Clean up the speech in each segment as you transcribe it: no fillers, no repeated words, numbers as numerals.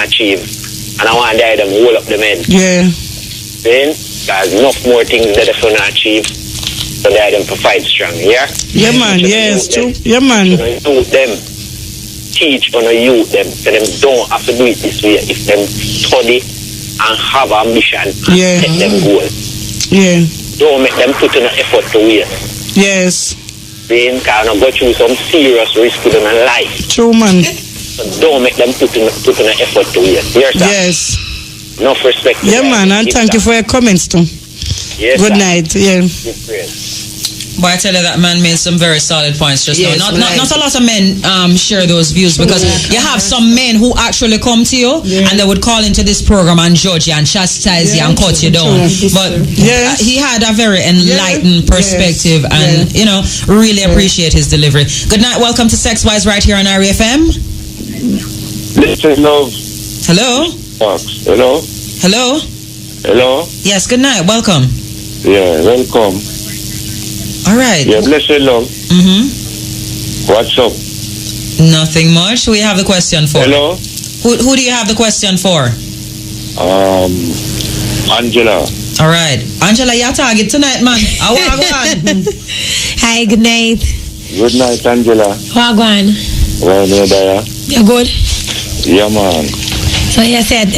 achieve. And I want them to hold up the men. Yeah. Then, there's enough more things that they want to achieve. So them to fight strong, yeah? Yeah, man, yes, true. Yeah, man. Youth them, teach on the youth them, so them don't have to do it this way. If them study and have ambition and set them goal. Yeah. Don't make them put in an effort to wait. Yes. Then kind of go through some serious risk to their life. True, man. So don't make them put in an effort to wait. Yes. Enough respect. Yeah, man, and thank you for your comments too. Yes, good night. Yeah. But I tell you that man made some very solid points just yes, now. Not a lot of men share those views because you have some men who actually come to you and they would call into this program and judge you and chastise you and cut you down. But he had a very enlightened perspective and, you know, really appreciate his delivery. Good night. Welcome to Sex Wise right here on RFM. Listen, love. Hello? Fox. Hello? Hello? Hello? Yes, good night. Welcome. Yeah, welcome. All right. Yeah, bless you, love. What's up? Nothing much. Who you have the question for? Hello? Who do you have the question for? Angela. All right. Angela, your target tonight, man. Hi, good night. Good night, Angela. Wagwan. Well, you're good? Yeah, man. So you said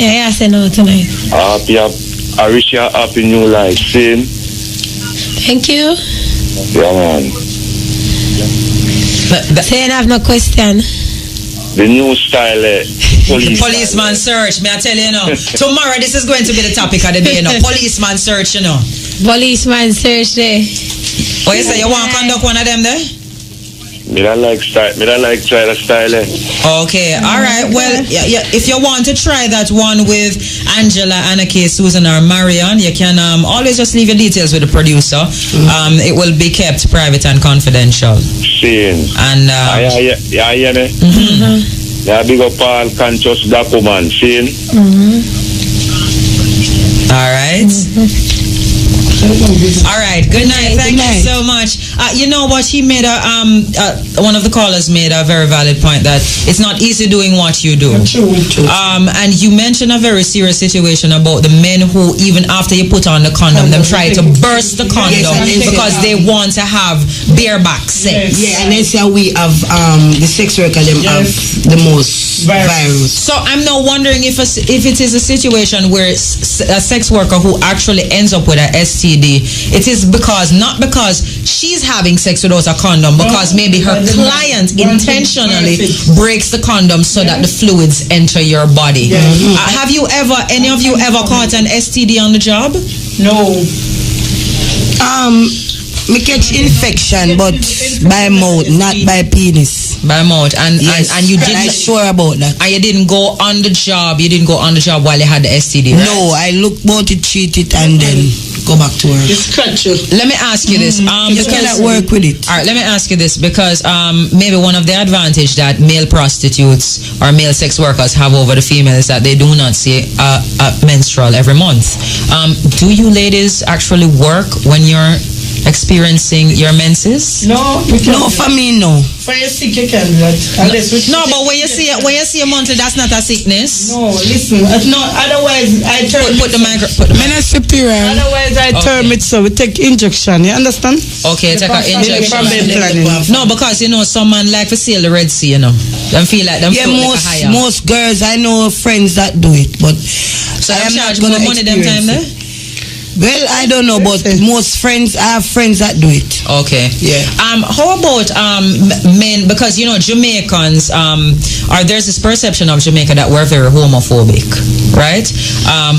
no tonight. Happy, I wish you a happy new life. Same. Thank you. Yeah, man. Say you have no question. The new style, policeman search. May I tell you, tomorrow this is going to be the topic of the day, policeman search, Policeman search there. What you say? You want to conduct one of them there? Me don't like style. Me don't like try the style. Okay, all right. Well, if you want to try that one with Angela, Anake, Susan, or Marion, you can always just leave your details with the producer. It will be kept private and confidential. Same. And yeah, big up all conscious document. Same. All right. All right. Good night. Thank you so much. You know what? He made one of the callers made a very valid point that it's not easy doing what you do. True. And you mentioned a very serious situation about the men who, even after you put on the condom, them try to burst the condom because they want to have bareback sex. Yeah, and that's how we have the sex worker them have the most virus. So I'm now wondering if it is a situation where a sex worker who actually ends up with a STD, it is not because she's having sex without a condom, because maybe her client intentionally breaks the condom so that the fluids enter your body. Have you ever, any of you ever caught an STD on the job? No. Me catch infection, but by mouth, not by penis. By mouth, and you didn't. I'm sure about that. And you didn't go on the job. You didn't go on the job while you had the STD. Right? No, I look about it, treat it, and then go back to work. Let me ask you this. You cannot work with it. All right, let me ask you this, because maybe one of the advantage that male prostitutes or male sex workers have over the female is that they do not see a menstrual every month. Do you ladies actually work when you're experiencing your menses? No, for me, no. For your sick, you can do that. No, but when you see a monthly, that's not a sickness. No, listen. No, otherwise I turn. Put the microphone. Otherwise I term it so we take injection. You understand? Okay, take an injection. No, because some man like to sail the Red Sea. Them feel like them. Yeah, most girls I know friends that do it, but so I am not going to money them time there. Well, I don't know, but most friends, I have friends that do it. Okay. Yeah. How about men? Because Jamaicans there's this perception of Jamaica that we're very homophobic, right?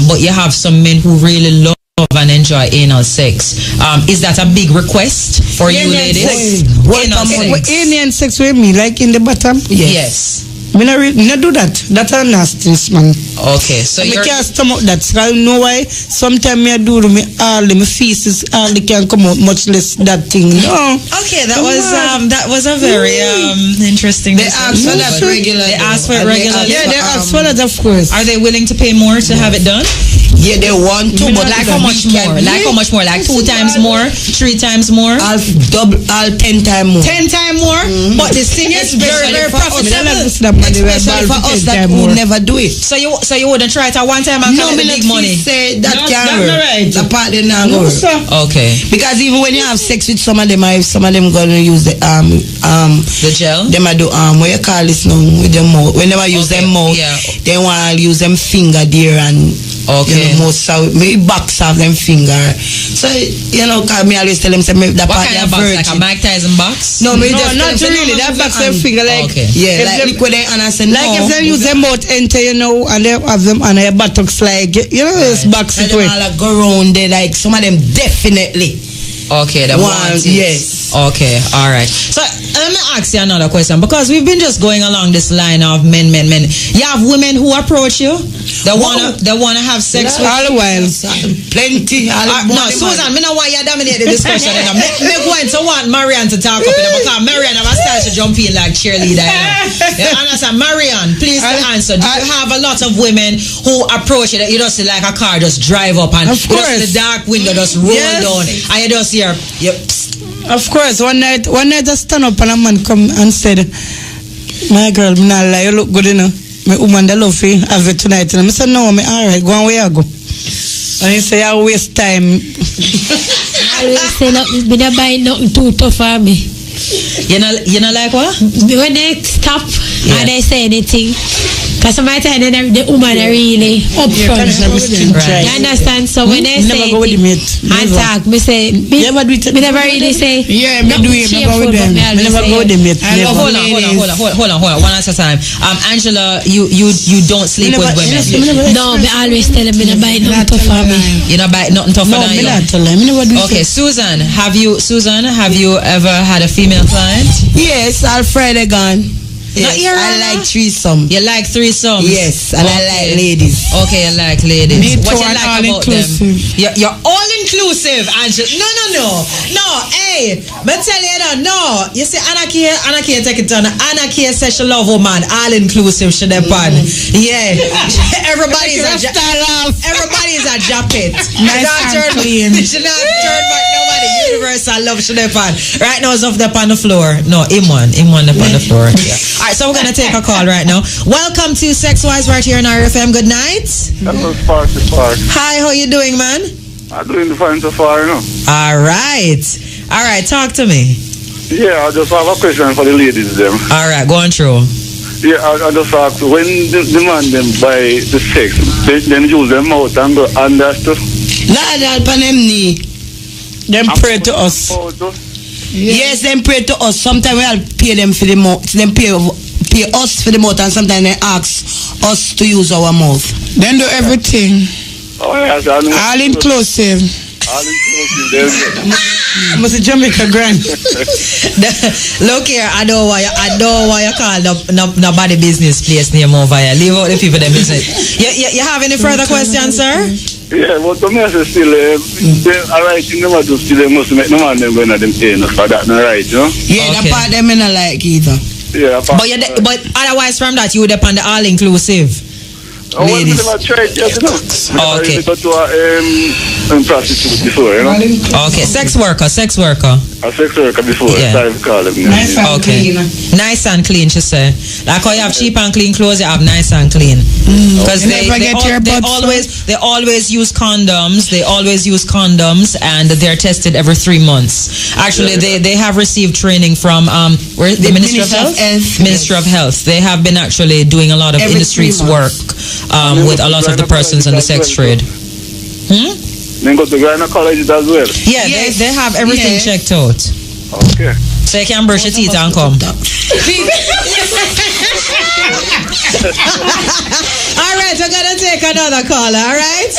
But you have some men who really love and enjoy anal sex. Is that a big request for you ladies? Alien sex with me, like in the bottom? Yes. Me not do that. That's a nasty, man. Okay, so you can't stomach that. So I know why. Sometimes me do me all the feces, all they can come out, much less that thing. No. Okay, that was a very interesting. They ask for that regularly. They ask for it regularly. Yeah, they ask for that, of course. Are they willing to pay more to have it done? Yeah, they want to, but Like how much more? Like how much more? Like 2 times more? 3 times more? I'll 10 times more. 10 times more? But the thing is very, very profitable. Especially for us that would never do it. So you wouldn't try it at one time and collect the big money? Say that can't work. Right. The part they not work. Okay. Because even when you have sex with some of them, if some of them gonna use the gel? Them I do what you call this now with them mouth. Whenever I use them mouth, they wanna use them finger there and okay. You know, most maybe box of them finger. So you know, cause me always tell them say that what part kind of box? Like a Mike Tyson box? No, me no, just not really. That box them finger like like liquid and I say like if they use them out enter, you know, and they have them on their buttocks like you know this box it way. All go around there like some of them definitely. Okay, the ones. Yes. Okay, all right. So let me ask you another question because we've been just going along this line of men. You have women who approach you. They wanna have sex with all the while. Plenty. No, Susan, me no want you dominate the discussion. Me going to want Marianne to talk up because Marianne have a style to jump in like cheerleader. You understand? Marianne, please answer. Do you have a lot of women who approach you that you just see like a car just drive up and just the dark window just roll down and you just hear Of course, one night I stand up and a man come and said, "My girl, me not lie, you look good enough. My woman that love you have it tonight." And I said, "No, me alright, go on where I go." And he say, "I waste time." I always say nothing, me not buy nothing too tough for me. You know like what? When they stop and they say anything, because sometimes the woman are really upfront. Right. You understand? So when they say and talk, me say, me never really say. Yeah, me do it. Me go with them. Me never go with them yet. Hold on. One at a time. Angela, you don't sleep with women. No, me always tell them me not buy nothing tough for me. You not buy nothing tough for me. Okay, Susan, have you ever had a female client? Yes, Alfred gone. Yes, I like threesome. You like threesome? Yes, and I like ladies. Okay, I like ladies. Me what too, you like all about inclusive. them? You're all inclusive, Angela. No. Hey, me tell you that. No, you see, Anarchy take it on. Anarchy says she love woman. All inclusive, she depend. Yeah, everybody's a drop it. Nice and clean. She not turn back nobody. Universal love, she depend. Right now, it's off up on the floor. No, him one up on the floor. Yeah. Alright, so we're gonna take a call right now. Welcome to Sex Wise right here in RFM. Good night. Hello, Spark. Hi, how you doing, man? I'm doing fine so far, you know. Alright, talk to me. Yeah, I just have a question for the ladies them. Alright, go on through. Yeah, I just ask when the man them buy the sex, then use them mouth and go under stuff. Lord help on them knee. Them pray to us. Yes, them pray to us. Sometimes we'll pay them for the mouth. Them pay us for the mouth, and sometimes they ask us to use our mouth. Then do everything. Oh, yes, all inclusive. I'm a Jamaica grand. Look here, I don't want you call nobody business place name over here. Leave out the people that business. You have any further questions, sir? Yeah, but the message still, alright, you never do still, they must make no man them going at them paying us for that, not right, you know? Yeah, okay. The part them I not like either. Yeah, but otherwise from that, you would depend on all inclusive. Ladies. Well, we never tried yet, you know. Okay. We got to a prostitute before, you know. Okay, sex worker. A sex worker before, yeah. Time to call them. Nice and clean. Nice and clean, she said. Like how you have cheap and clean clothes, you have nice and clean. Because they always use condoms. They always use condoms, and they're tested every 3 months. Actually, they have received training from where the Ministry of Health. Ministry of Health. They have been actually doing a lot of industry's work with a lot of the persons in the sex trade. Then go to gynecology as well. Yeah, yes. they have everything checked out. Okay. So you can brush your teeth and come. All right, we're gonna take another call. All right.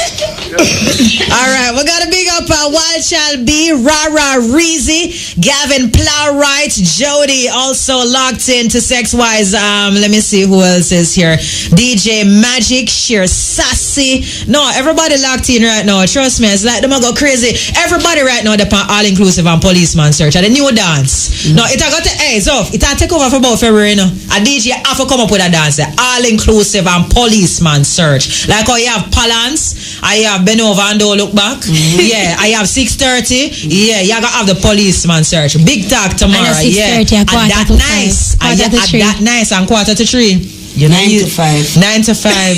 All right, we got to big up Wild Child B, Rara Reezy, Gavin Plowright, Jody also locked in to Sex Wise. Let me see who else is here. DJ Magic, Sheer Sassy. No, everybody locked in right now. Trust me, it's like them go crazy. Everybody right now they're all inclusive and policeman search and the new dance. No, it got to off. It take over for about February. No, a DJ have to come up with a dance. All inclusive and policeman search. Like how you have Palance, I have bend over and don't look back. Yeah, I have 6:30. Yeah, you gotta have the policeman search. Big talk tomorrow. Yeah, and that nice. That nice and 4:45. 9 to 5. 9 to 5. I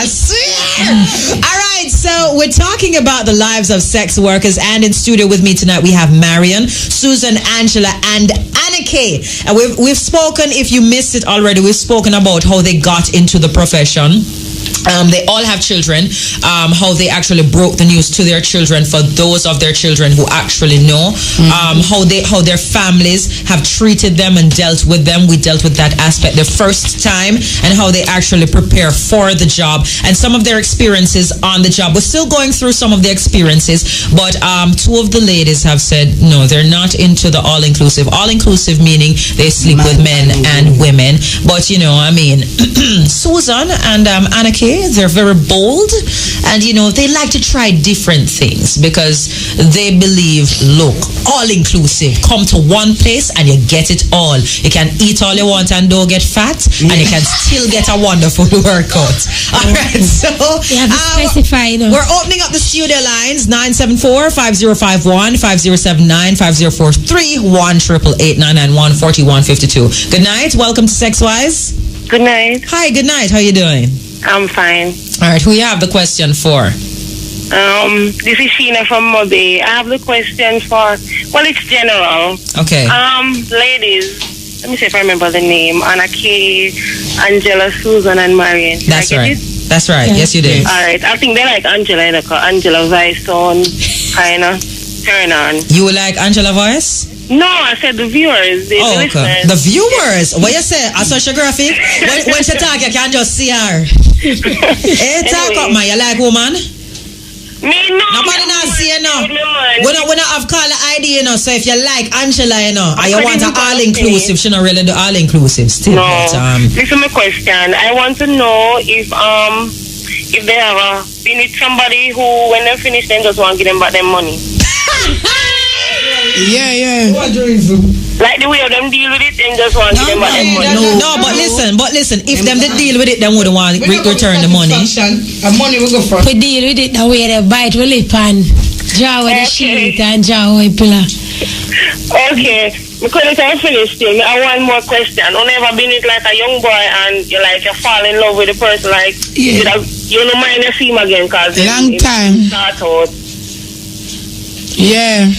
swear. All right, so we're talking about the lives of sex workers, and in studio with me tonight we have Marion, Susan, Angela, and Annika. And we've spoken. If you missed it already, we've spoken about how they got into the profession. They all have children. How they actually broke the news to their children for those of their children who actually know. How their families have treated them and dealt with them. We dealt with that aspect the first time, and how they actually prepare for the job and some of their experiences on the job. We're still going through some of the experiences, but two of the ladies have said no, they're not into the all-inclusive. All-inclusive meaning they sleep with men and women. But you know, I mean, Susan and Annika, they're very bold, and you know, they like to try different things because they believe, look, all inclusive, come to one place and you get it all. You can eat all you want and don't get fat, and you can still get a wonderful workout. All right, so you have to specify, you know. We're opening up the studio lines 974-5051, 5079, 5043, 1-888-991-4152. Good night, welcome to Sex Wise. Good night. Hi, good night, how you doing? I'm fine. All right, who you have the question for? This is Sheena from Mobe. I have the question for, well, it's general. Okay. Ladies, let me see if I remember the name. Anna K, Angela, Susan, and Marion. That's right. That's right. Yes, you did. All right. I think they like Angela, you know, 'cause Angela voice sound kind of turn on. You like Angela voice? No, I said the viewers. The okay. listeners. The viewers. What you say? A social graphic? when she talk, you can just see her. Hey, talk up, man. You like woman? Me, no. Nobody not see you, no. We don't have caller ID, you know. So if you like Angela, you know, and you want an all-inclusive, she not really do all-inclusive still. No. But, listen to my question. I want to know if they have been with somebody who, when they finish, then just want to give them back their money. Yeah. Like the way of them deal with it and just want to give them back their money. No, but listen. If them they deal with it, then wouldn't want to return the money. Money will go for. We deal with it the way they bite, we lip and draw with the sheet and draw with pillar. Okay. Because it's a finished thing, I want more question. I've never been with like a young boy and you fall in love with the person, like you don't mind to see him again because long time. Start out. Yeah.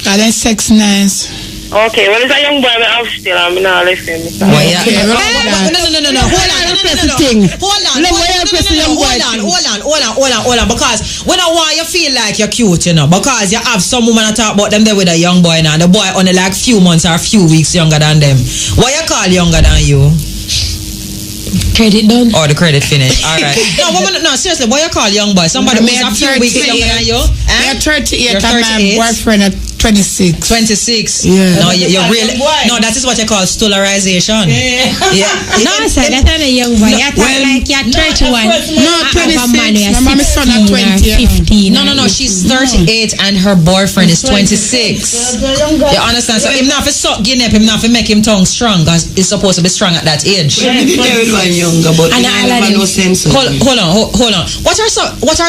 And then sex nice. Okay, well, it's a young boy I have still, I'm not listening. No. Hold on. Because when I want you feel like you're cute, you know, because you have some woman to talk about them there with a young boy now, the boy only like few months or few weeks younger than them. What you call younger than you? Credit done. Oh, the credit finished. All right. No, seriously, what you call young boy? Somebody who's a few weeks younger than you? You're 38 and my boyfriend at 26. 26? Yeah. No, you're really... No, that is what you call stolarization. Yeah. No, sir, that's not a young boy. You're like you're 31. No, 26. My son at 20. 15. No, she's 38 and her boyfriend is 26. You understand? So him not for suck Guinea, him not for make him tongue strong because he's supposed to be strong at that age. Younger, but no sense. Hold on. What are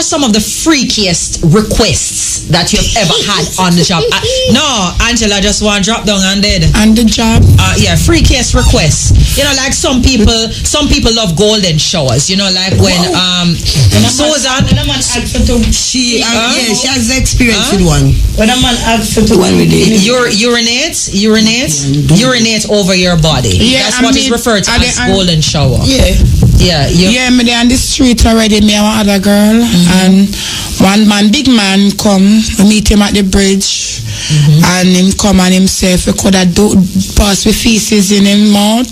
some of the freakiest requests that you've ever had on the job? No, Angela just want to drop down and dead. On the job? Yeah, freakiest requests. You know, like some people love golden showers. You know, like when Susan, she has experience with one. When a man asks her to one with it. Urinate over your body. Yeah, that's what is referred to as golden shower. Yeah. Yeah, me there on the street already, me and one other girl. And one man, big man, come. We meet him at the bridge. And him come and himself, we could have pass with feces in his mouth.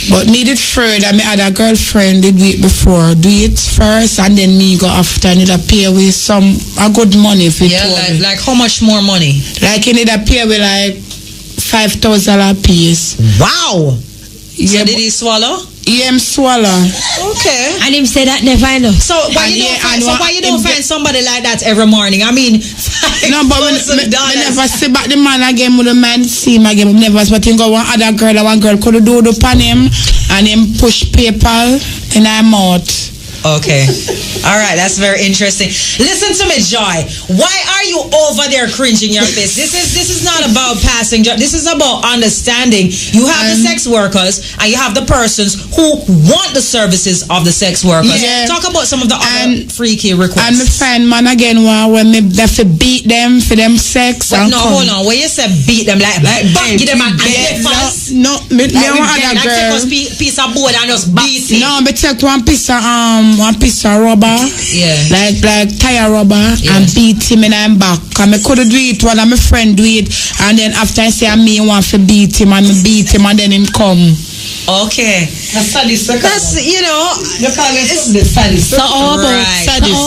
But me did further, my other girlfriend did it before. Do it first and then me go after and it'll pay with a good money for it. Like how much more money? Like it it'll pay with like $5,000 a piece. Wow! So did he swallow? Him swallow. Okay. And him say that never enough. So why you don't find somebody like that every morning? I mean, no, but me never see back the man again with the man see him again. Never but him go one other girl and one girl could do the pan him and him push paper in her mouth. Okay. All right, that's very interesting. Listen to me, Joy. Why are you over there cringing your face? This is not about passing. This is about understanding. You have the sex workers and you have the persons who want the services of the sex workers. Yeah. Talk about some of the other freaky requests. And my friend man again when me have to beat them for them sex. But no, hold on. When you say beat them, like give them a fast. No, me one other girl. Take a piece of board and just beat it. No, me take one piece of rubber, like tire rubber, and beat him in the back. And I could do it while my friend do it, and then after I say me want to beat him, and me beat him, and then him come. Okay, that's you know. So how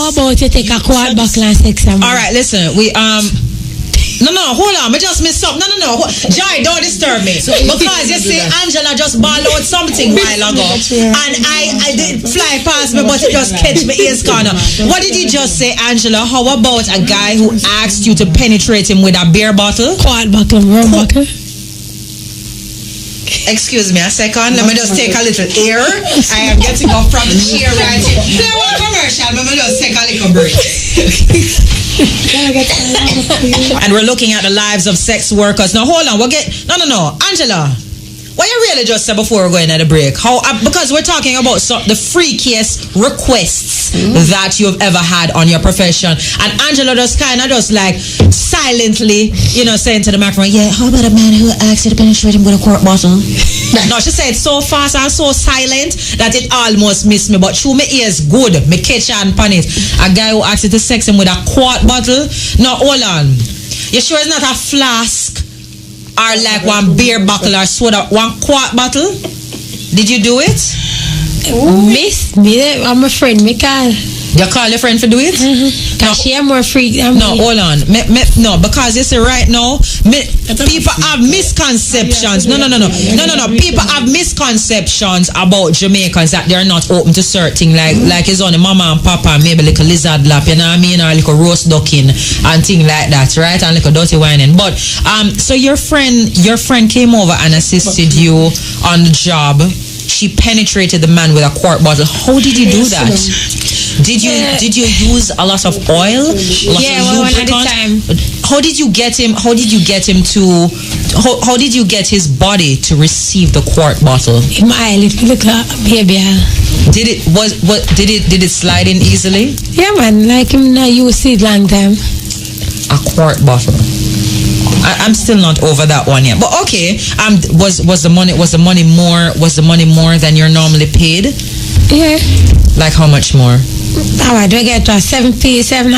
about you take a quad buckle and sex? All right, listen, we No, hold on. I just missed up. No. Joy, don't disturb me. Because you see, Angela just balled out something while ago. And I did fly past me, but it just catch me ears corner. What did you just say, Angela? How about a guy who asked you to penetrate him with a beer bottle? Quad buckle, rum buckle. Excuse me a second. Let me just take a little air. I am getting up from the chair right here. Play one commercial. Let me just take a little break. And we're looking at the lives of sex workers. Now hold on. No. Angela, what you really just said before we're going at the break? Because we're talking about the freakiest requests that you've ever had on your profession. And Angela just kind of just like silently, saying to the microphone, yeah, how about a man who asked you to penetrate him with a quart bottle? No, she said so fast and so silent that it almost missed me. But through my ears, good. Me catch and pan it. A guy who asked you to sex him with a quart bottle? No, hold on. You sure it's not a flask? Or like one beer bottle or soda, one quart bottle? Did you do it? Miss me, I'm a friend, me call. You call your friend for do it? No, she am more freak. No, hold on. No, because you see right now, people have misconceptions. No. People have misconceptions about Jamaicans that they're not open to certain like it's only mama and papa, maybe like a lizard lap, you know what I mean, or like a roast ducking and thing like that, right? And like a dirty whining. But so your friend came over and assisted you on the job. She penetrated the man with a quart bottle. How did you do that? Did you use a lot of oil? One at a time. How did you get him his body to receive the quart bottle? My little baby. Did it slide in easily? Yeah, man. Like him not use it long time. A quart bottle. I'm still not over that one yet. But okay, was the money more than you're normally paid? Yeah. Like how much more? I do get to $7 a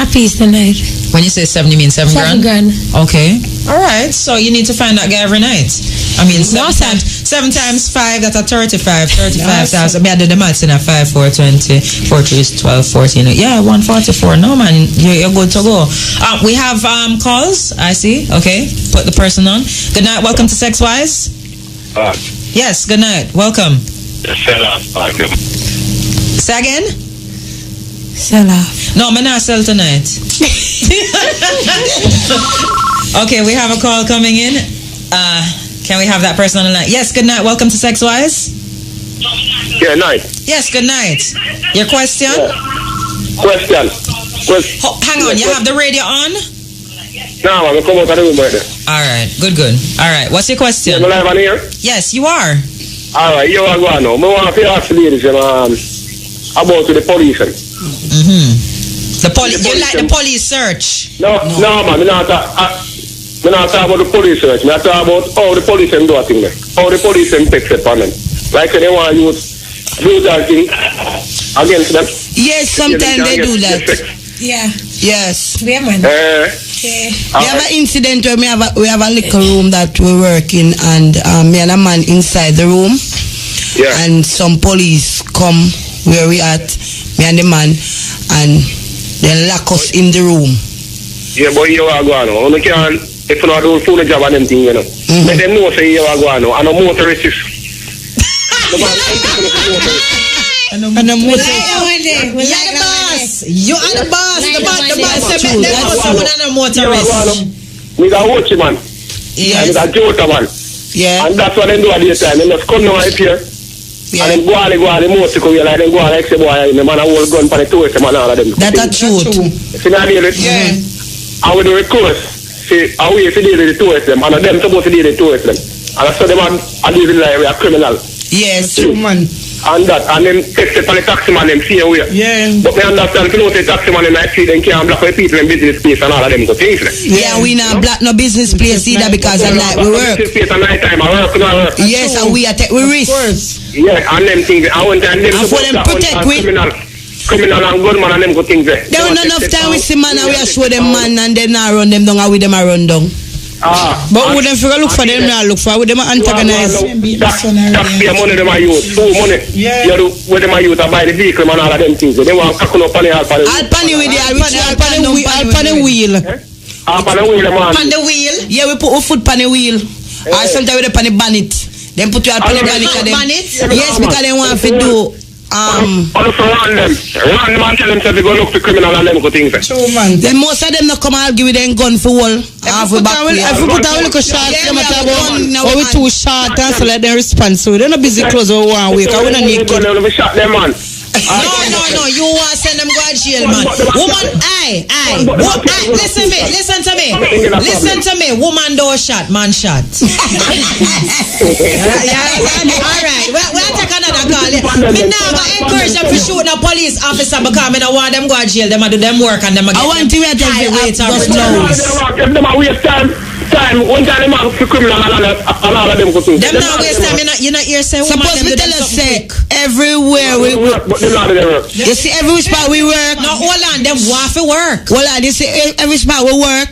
piece tonight. When you say 7, you mean 7 grand? 7 grand. Okay. All right. So you need to find that guy every night. I mean, 7 times 5, that's a 35,000. I do the maths in a 5, 4, 20, 4, 3 is 12, 14. Yeah, 144. No, man, you're good to go. We have calls. I see. Okay. Put the person on. Good night. Welcome to Sex Wise. Yes, good night. Welcome. Sell off. Say again? Sell off. No, I'm not sell tonight. Okay, we have a call coming in. Can we have that person on the line? Yes, good night. Welcome to Sex Wise. Yeah, night. Yes, good night. Your question? Question. Hang on, you have the radio on? No, I'm come out of the room right there. All right, good. All right, what's your question? Am I live on here? Yes, you are. All right, you are going now. I want to ask the ladies about the police. The police. You like the police search? No, man. I'm not talking about the police search. I'm talking about how the police do a thing. How the police takes it on them. Like they want to use do that thing against them? Yes, sometimes they do that. Yeah. Yes. Yeah, man. We have an incident where we have a little room that we're working, and me and a man inside the room. Yeah. And some police come where we at, me and the man, and they lock us in the room. Yeah, but you are going on. You can, if you not do full job and them thing, you know. Let them know say you are going on. And a motorist is. And a motorist. You are the boss. The boss. The motorist. We got watch man. Yes. And we got Jota man. Yeah. And that's what they do at this time. They just come down right here. Yeah. And then go on the motorcycle, like then go on like say boy, the man a hold gun for the tourist man all of them. That's truth. See now deal it? Yeah. And with the recourse, see how we deal with the tourists them, and them supposed to deal with the tourists them. And so them are dealing like we are criminal. Yes. True, man. And that, and then take the taxi man them see away. Yeah. But they understand if you don't take taxi man in the street, then can't block the people in business place and all of them go things. Yeah, we not black no business place either because at night we work. Business place at night time, I work. Yes, and we risk. Yeah, and them things, I want them and for them protect we. Criminal and gunman and them good things there. There was not enough time we see man and we show them man and then I run them down and we them a run down. But we them figure look for them now look for with them antagonize. That's the money them are use. Full money. Yeah. You do with them are use to buy the vehicle and all of them things. They want to cackle up on the Alpani with the Alpani wheel. Alpani wheel man. On the wheel? Yeah, we put our foot on the wheel. Or sometimes we put on the bonnet. Then put your Alpani bonnet. Yes, because they want to do also run them and tell them to go look for criminal and them good things. True, man. Then most of them not come and give you them gun for all. If we put a little shot, or we too short and so let them respond. So they're not busy close over 1 week. I wouldn't need to shot them man. No. You want to send them go to jail, man. Woman, listen to me. Woman don't shot, man shot. All right. We'll take another call. Me never encourage them to shoot a police officer because I don't want them go to jail. Them do them work and them get high rate of Give them a waste time. One time them have to criminal and all of them go things. Them not waste time. You not hear say woman them do them something quick. Everywhere we work. You see every spot we work. No, hold on, them want to work. Hold on, you see every spot we work,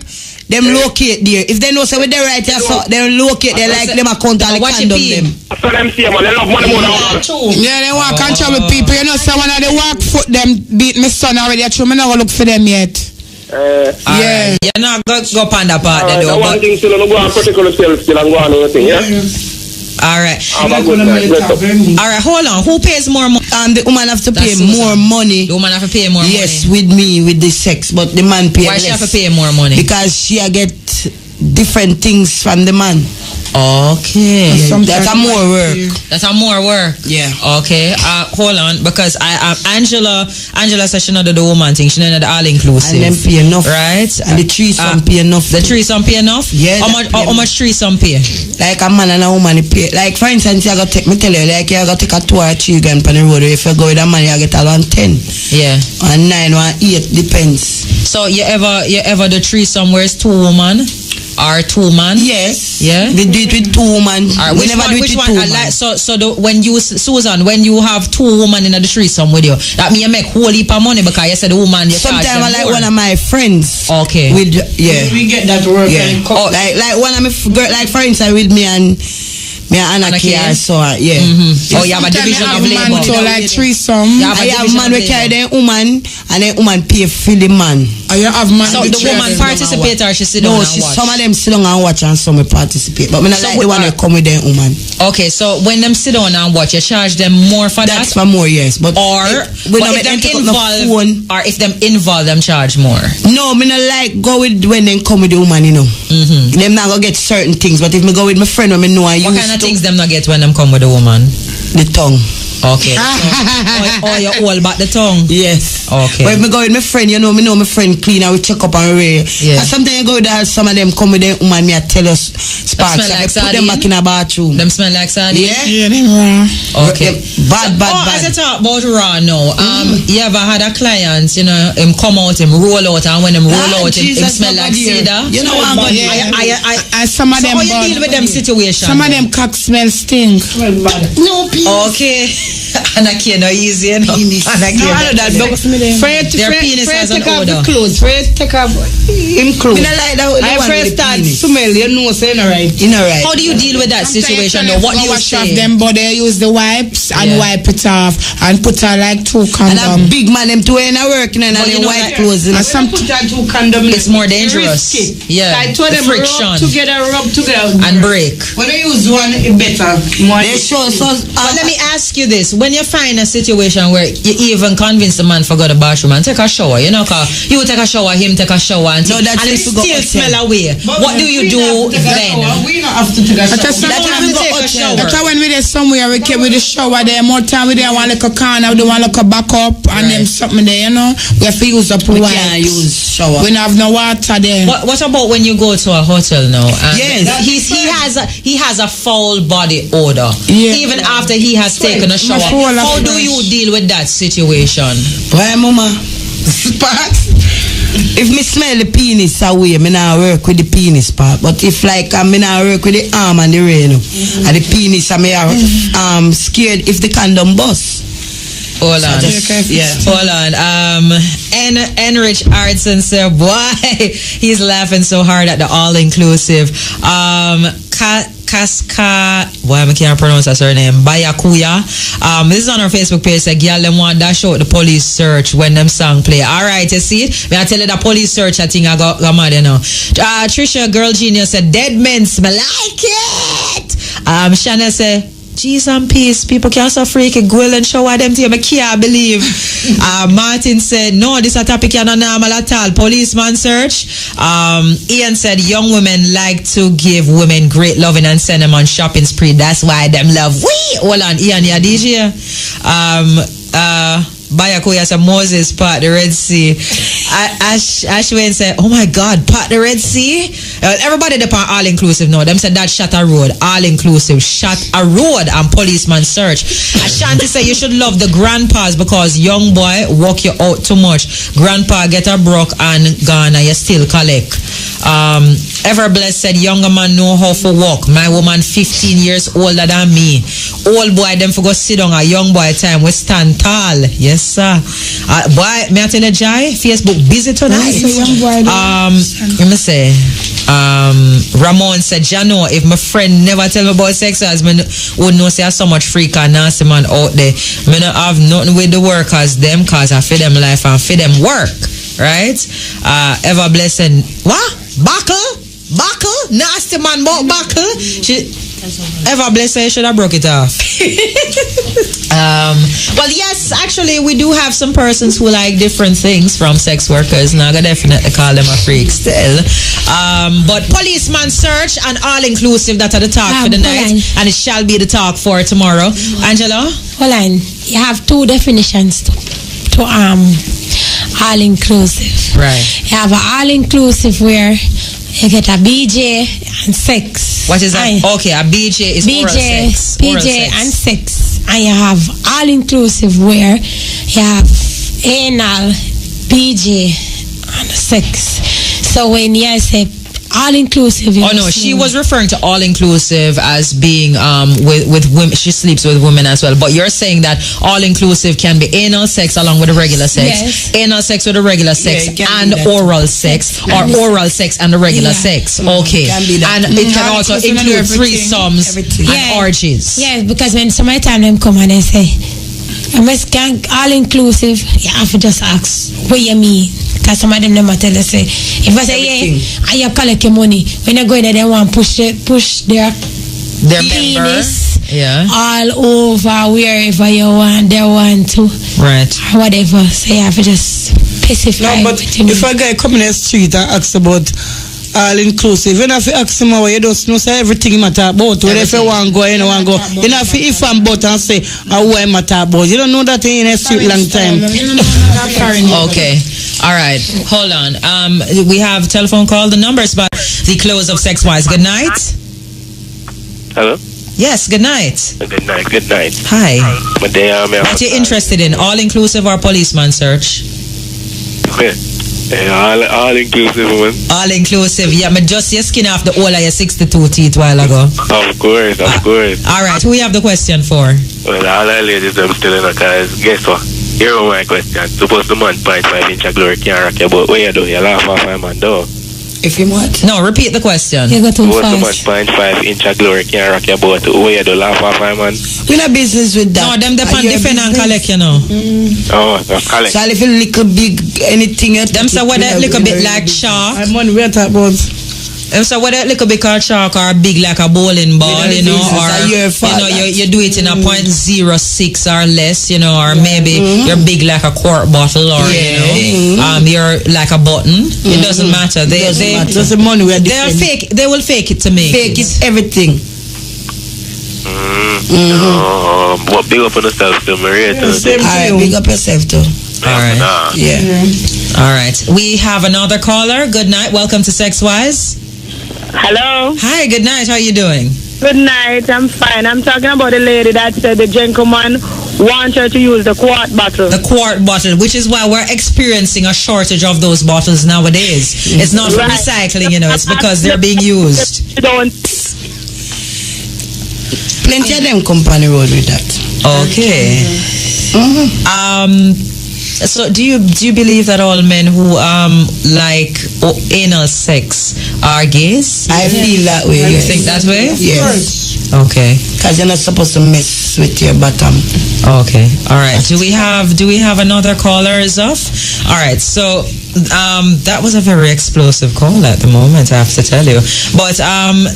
them locate there. If they know so with the right here, so they locate they like them account and condom them. So them see man, they love money more than all. Yeah, they walk and travel with people. You know, so when they walk foot them beat my son already. I me not gonna look for them yet. Yeah. You're not go up on that part though. One thing still go and protect yourself still and go on with thing, yeah? All right. Have a good night. All right, hold on. Who pays more money? The woman have to pay more money. The woman have to pay more money? Yes, with me, with the sex, but the man pay less. Why she have to pay more money? Because she get different things from the man. Okay. Yeah, that's a more work. That's a more work. Yeah. Okay. Hold on, because Angela said she not do the woman thing. She not do the all inclusive. And them pay enough. Right. And the threesome pay enough. The threesome pay enough. Yeah. How much threesome pay? Like a man and a woman pay. Like for instance, you got take me tell you, like you got take a 2 or 3 grand on the road. If you go with a man, you get around 10. Yeah. And 9 or 8 depends. So you ever the threesome where it's 2 women? Or 2 man? Yes. Yeah. We do it with 2 women. Right, which one? When you Susan, when you have 2 women in the threesome with you, that mean you make whole heap of money because you said the woman you charge them sometimes I like more. one of my friends. Okay. With We get that work. Yeah. Like one of my girl, like for instance with me and Anna Kia, so yeah. Mm-hmm. Oh, you have a division of labor. So like threesome. I have man we carry the woman and the woman pay for the man. You have man. So the woman participate or she sit down and watch? Some of them sit down and watch and some participate. But me not like the one that come with the woman. Okay, so when them sit down and watch, you charge them more for that? That's for more, yes. But if them involved, or if them involved, them charge more? No, me not like go with when they come with the woman, you know. Mm-hmm. Them not gonna get certain things. But if me go with my friend when me know I use what kind of things them not get when them come with the woman? The tongue. Okay. Or you all about the tongue? Yes. Okay. But if me go with my friend, you know, me know my friend clean and we check up and real. Yeah. And sometimes you go with that, some of them come with them woman, me I tell us sparks. Like put them back in a bathroom. Them smell like sardine? Yeah, them raw. Okay. Bad. As I talk about raw now, you ever had a client, you know, him come out, him roll out, and when him roll out, him smell like cedar? You know what I'm And some of them. So how you deal with them situations? Some of them cock smell stink. No, Okay. And I can't no easy, you know. And I can't. That Their penis has an odor. First take off him clothes. I first start smell, you know, say right. How do you deal with that situation though? What do you wash say? off them, but they use the wipes and wipe it off and put her like 2 condoms. And a big man them 2 in a working and they white clothes. And some put on 2 condoms. It's more dangerous. Yeah. I told them friction. Rub together and break. When they use one, it better. They show us. But let me ask you this: when you find a situation where you even convince the man to go to the bathroom and take a shower, you know, cause you take a shower, him take a shower, and it still smell away. What do you do then? We don't have to take a shower. That's why when we there somewhere, we keep with the shower there. More time we there want like a corner, we don't want like a backup and them something there, you know. We have to use up we can't use shower. We don't have no water there. What about when you go to a hotel now? Yes. He has a foul body odor. Yeah. Even after he has taken a shower. How do you deal with that situation? Why, mama? If me smell the penis away, me not work with the penis part. But if like me not work with the arm and the rain, and the penis, I me scared if the condom bust. Hold on. Hold on. Enrich Artson said, boy, he's laughing so hard at the all-inclusive. Kaska, why I can't pronounce her surname, Bayakuya. This is on our Facebook page. Say, girl, them want that show the police search when them song play. Alright, you see it? May I tell you the police search, I think I got mad, you know. Trisha Girl Genius said, dead men smell like it. Shanna said, Jeez and peace, people can't so freaky go and shower them to you. I can't believe. Martin said, no, this a topic is not normal at all. Policeman search. Ian said, young women like to give women great loving and send them on shopping spree. That's why them love. Hold on, Ian, yeah, DJ. Bayakoya said, Moses part the Red Sea. Ashwin said, oh my God, part the Red Sea? Everybody depend all inclusive now. Them said that shot a road. All inclusive. Shot a road and policeman search. Ashanti said you should love the grandpas because young boy walk you out too much. Grandpa get a broke and gone and you still collect. Ever Blessed said younger man know how to walk. My woman 15 years older than me. Old boy them for go sit down a young boy time we stand tall. Yes sir. Boy, may I tell you Jai? Facebook busy tonight. Let me say Ramon said, Jano, if my friend never tell me about sex, as me would know say so much freak and nasty man out there. Me not have nothing with the workers them cause I feed them life and feed them work. Right? Ever Blessing. What? Buckle? Nasty man about buckle? Ever Blessing should have broke it off. Well, yes, actually, we do have some persons who like different things from sex workers. Now, I gotta definitely call them a freak still. But policeman search and all-inclusive, that are the talk for the night. And it shall be the talk for tomorrow. Angela? Hold on. You have 2 definitions to all-inclusive. Right. You have an all-inclusive where you get a BJ and sex. What is that? Okay, a BJ is oral sex. BJ and sex. And you have all-inclusive where you have anal, BJ, and sex. So when you say all-inclusive... Oh no, she was referring to all-inclusive as being with women. She sleeps with women as well. But you're saying that all-inclusive can be anal sex along with the regular sex. Yes. Anal sex with the regular sex and oral sex. Or oral sex and the regular sex. Okay. And it can also include threesomes and orgies. Yes, because when sometimes them come and they say, I must all-inclusive, you have to just ask, what you mean? Because some of them never tell us, if I say, yeah, I collect your money, when you go in there, they want to push their penis all over wherever you want, they want to. Right. Or whatever. So you have to just specify. No, but if a guy come in the street and asks about all-inclusive, you have to ask him you don't know say everything matter about. Whether if you want to go, you don't want to go. You have to if I'm about and say, why matter about. You don't know that in a street long time. Okay. All right, hold on. We have telephone call. The numbers by the close of Sex Wise. Good night. Hello. Yes. Good night. Good night. Good night. Hi. What you interested in? All inclusive or policeman search? Okay. Yeah, all inclusive, man. All inclusive. Yeah, but just your skin off the whole of your 62 teeth while ago. Of course. All right, who we have the question for? Well, all the ladies, I'm still in a cause. Guess what? Here is my question. Suppose the man 0.5 inch of glory can't rock your boat. What you do? You laugh off my man, though. If him what? No, repeat the question. You go too Suppose the man fast. 0.5 inch of glory can't rock your boat. What you do? Laugh off my man. We not business with that. No, them depend different and collect, you know. Oh, collect. So if you little big anything else. Them say what that little bit like shark. I'm on where talk about. Them say what that little bit called shark or big like a bowling ball, you know, or you do it in a 0.06 or less, you know, or maybe you're big like a quart bottle, or you know, you're like a button. It doesn't matter. They Just the money we are they'll fake. They will fake it to make fake it everything. But big up on yourself too, Maria. Alright, big up yourself too. Alright. Yeah. Alright. We have another caller. Good night. Welcome to Sex Wise. Hello. Hi, good night. How are you doing? Good night. I'm fine. I'm talking about the lady that said the gentleman wants her to use the quart bottle. The quart bottle, which is why we're experiencing a shortage of those bottles nowadays. It's not for recycling, you know, it's because they're being used. Plenty of them company road with that. Okay. So do you believe that all men who like anal sex are gays? I feel that way. You think that way? Yes. Okay. Because you're not supposed to mess with your bottom. Okay. All right. Do we have another caller, Zoff? All right. So that was a very explosive call at the moment, I have to tell you. But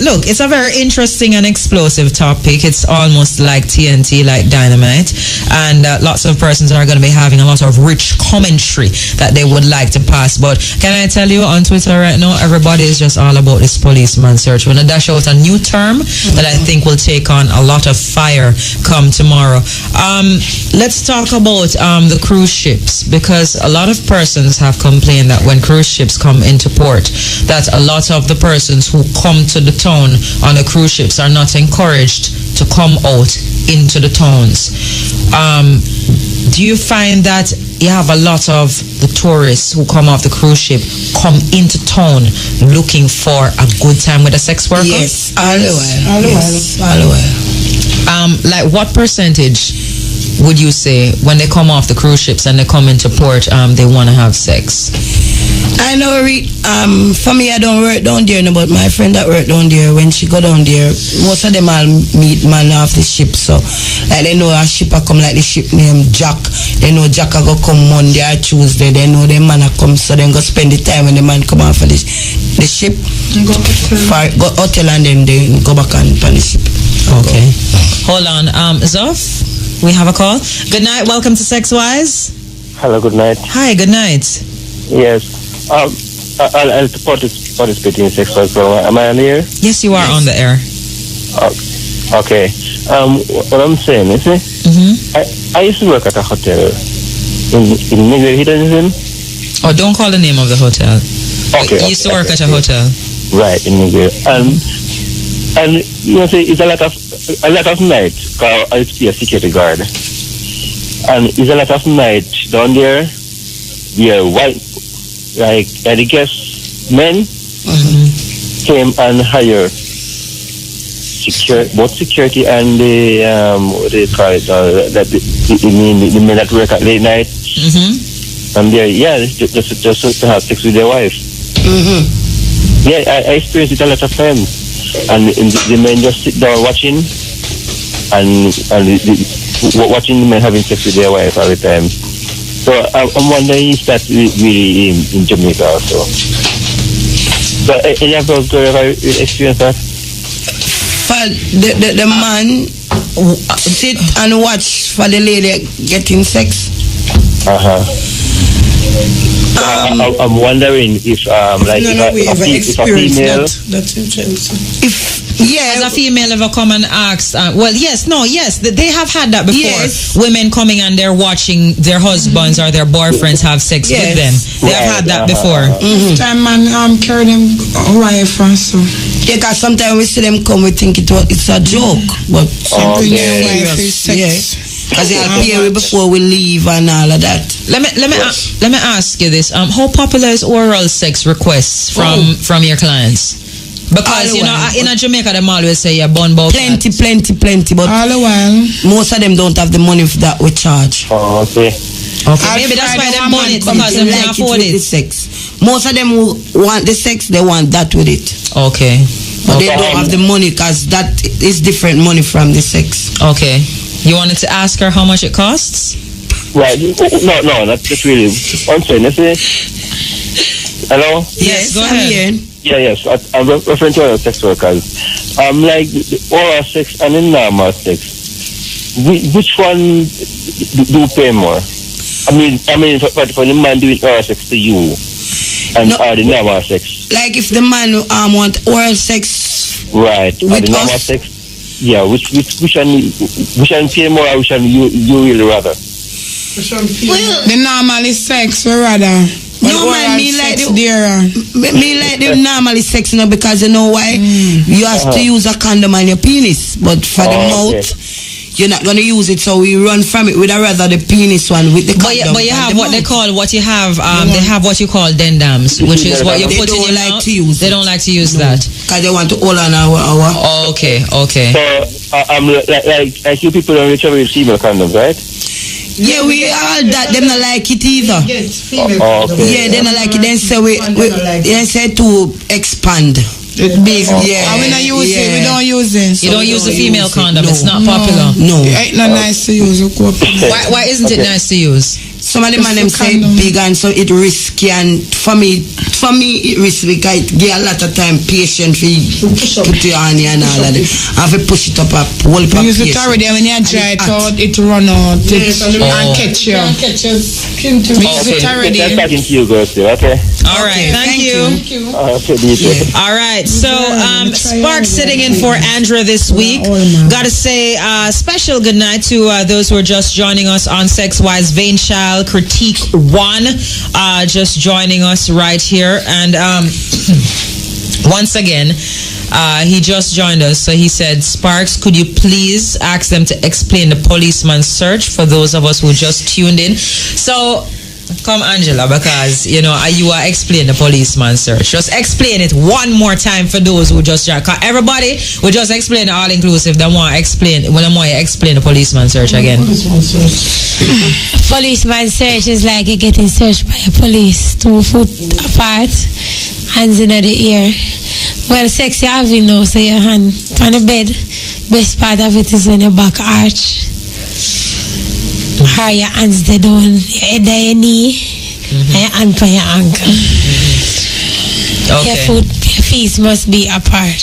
look, it's a very interesting and explosive topic. It's almost like TNT, like dynamite, and lots of persons are going to be having a lot of rich commentary that they would like to pass. But can I tell you, on Twitter right now, everybody is just all about this policeman search. We're going to dash out a new term that I think will take on a lot of fire come tomorrow. Let's talk about the cruise ships, because a lot of persons have complained that when cruise ships come into port, that a lot of the persons who come to the town on the cruise ships are not encouraged to come out into the towns. Do you find that you have a lot of the tourists who come off the cruise ship come into town looking for a good time with a sex worker? Yes, all the while. Like what percentage would you say when they come off the cruise ships and they come into port, they want to have sex? I know, for me, I don't work down there, no, but my friend that work down there, when she go down there, most of them all meet man off the ship. So, like, they know a ship come like the ship named Jack. They know Jack go come Monday or Tuesday. They know the man come, so then go spend the time when the man come off of the ship. Go hotel and then they go back on the ship. Okay. Hold on. Zoff, we have a call. Good night. Welcome to Sex Wise. Hello, good night. Hi, good night. Yes. I'll participate in Sex Wise. Am I on the air? Yes, you are on the air. Okay. What I'm saying is, I used to work at a hotel in Nigger Hedonism. Oh, don't call the name of the hotel. Okay. You used to work at a hotel. Right, in Nigger. And you know, it's a lot of night, because I used to be a security guard. And it's a lot of night down there. We are white, like I guess men came and hired both security and the what do you call it? The men that work at late night. And they're just to have sex with their wife. Yeah, I experienced it a lot of times. And the men just sit down watching, and watching the men having sex with their wife all the time. So I'm wondering if that's really in Jamaica also. So any of those girls ever experienced that? The man sit and watch for the lady getting sex. I'm wondering if if a female. That's interesting. Has a female ever come and asked? Yes, they have had that before. Yes. Women coming and they're watching their husbands or their boyfriends have sex with them. They have had that before. Time man carry them wife also. Yeah, because sometimes we see them come, we think it's a joke, but something your wife is sex. Because they'll pay before we leave and all of that. Let me ask you this. How popular is oral sex requests from your clients? Because in Jamaica, them always say you're born about plenty. But all the while, most of them don't have the money for that we charge. Oh, okay. Maybe that's why they want it, because they can't afford it. The sex. Most of them who want the sex, they want that with it. Okay. But they don't have the money because that is different money from the sex. Okay. You wanted to ask her how much it costs? Right. No, that's just really. I'm saying, hello? Yes, go ahead. Yes. I'm referring to other sex workers. Like oral sex and the normal sex. Which one do pay more? I mean, for the man doing oral sex to you and the normal sex. Like if the man want oral sex, right? With the normal sex. Yeah. Which one pay more? Or which one you really rather? The normal sex, we rather. No man, me like the normal sex, because you know why? You have to use a condom on your penis, but for the mouth, you're not gonna use it. So we run from it. We'd rather the penis one with the condom. But you have what they call they have what you call dendams, which is what you put in your mouth. They don't like to use that because they want to hold on our. Okay. So like you people don't reach out with female condoms, right? Yeah, we all that. Them not like it either. Okay. Yeah, they not like it. Then say they say to expand. Big. Yeah. And we don't use it. We don't use it. You don't use the female condom. It's not popular. No. It ain't not nice to use. Why isn't it nice to use? Some of them and them say big and so it risky, and for me it risky because it get a lot of time patient for put your hand and all of that. I have to push it up a whole patient. Use it already when you dry it out, it run out. And catch you. Use it already. That's talking to you girls too, okay? All right, thank you. All right, so Spark sitting in for Andra this week. Gotta say special good night to those who are just joining us on Sex Wise. Vain Child, Critique 1, just joining us right here. And once again, he just joined us, so he said, Sparks, could you please ask them to explain the policeman's search for those of us who just tuned in? So come, Angela, because you are explaining the policeman search. Just explain it one more time for those who just joined. Cause everybody will just explain the all inclusive. They want to explain the policeman search again. Policeman search is like you're getting searched by a police, 2 foot apart, hands in the ear. Well, sex you having now, so your hand on the bed. Best part of it is when your back arch. Or your hands they down, your head on your knee, and your hand on your ankle. Okay. Your feet must be apart.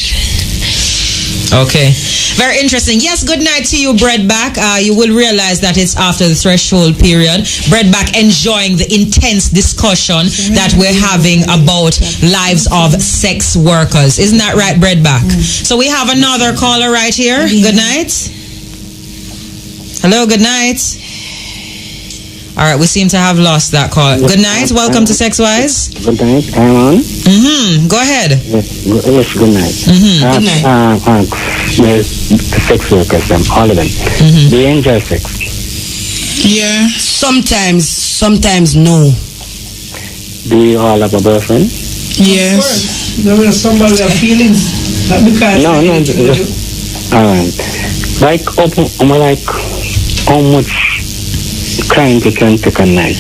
Okay. Very interesting. Yes, good night to you, Breadback. You will realize that it's after the threshold period. Breadback enjoying the intense discussion that we're having about lives of sex workers. Isn't that right, Breadback? So we have another caller right here. Good night. Hello, good night. All right, we seem to have lost that call. Good night. Welcome to Sex Wise. Good night. I'm on. Go ahead. Yes, good night. Good night. The sex workers, all of them. They enjoy sex. Yeah. Sometimes no. Do you all have a boyfriend? Yes. There are somebody that feelings. Not because no. Like how much client you can take a night?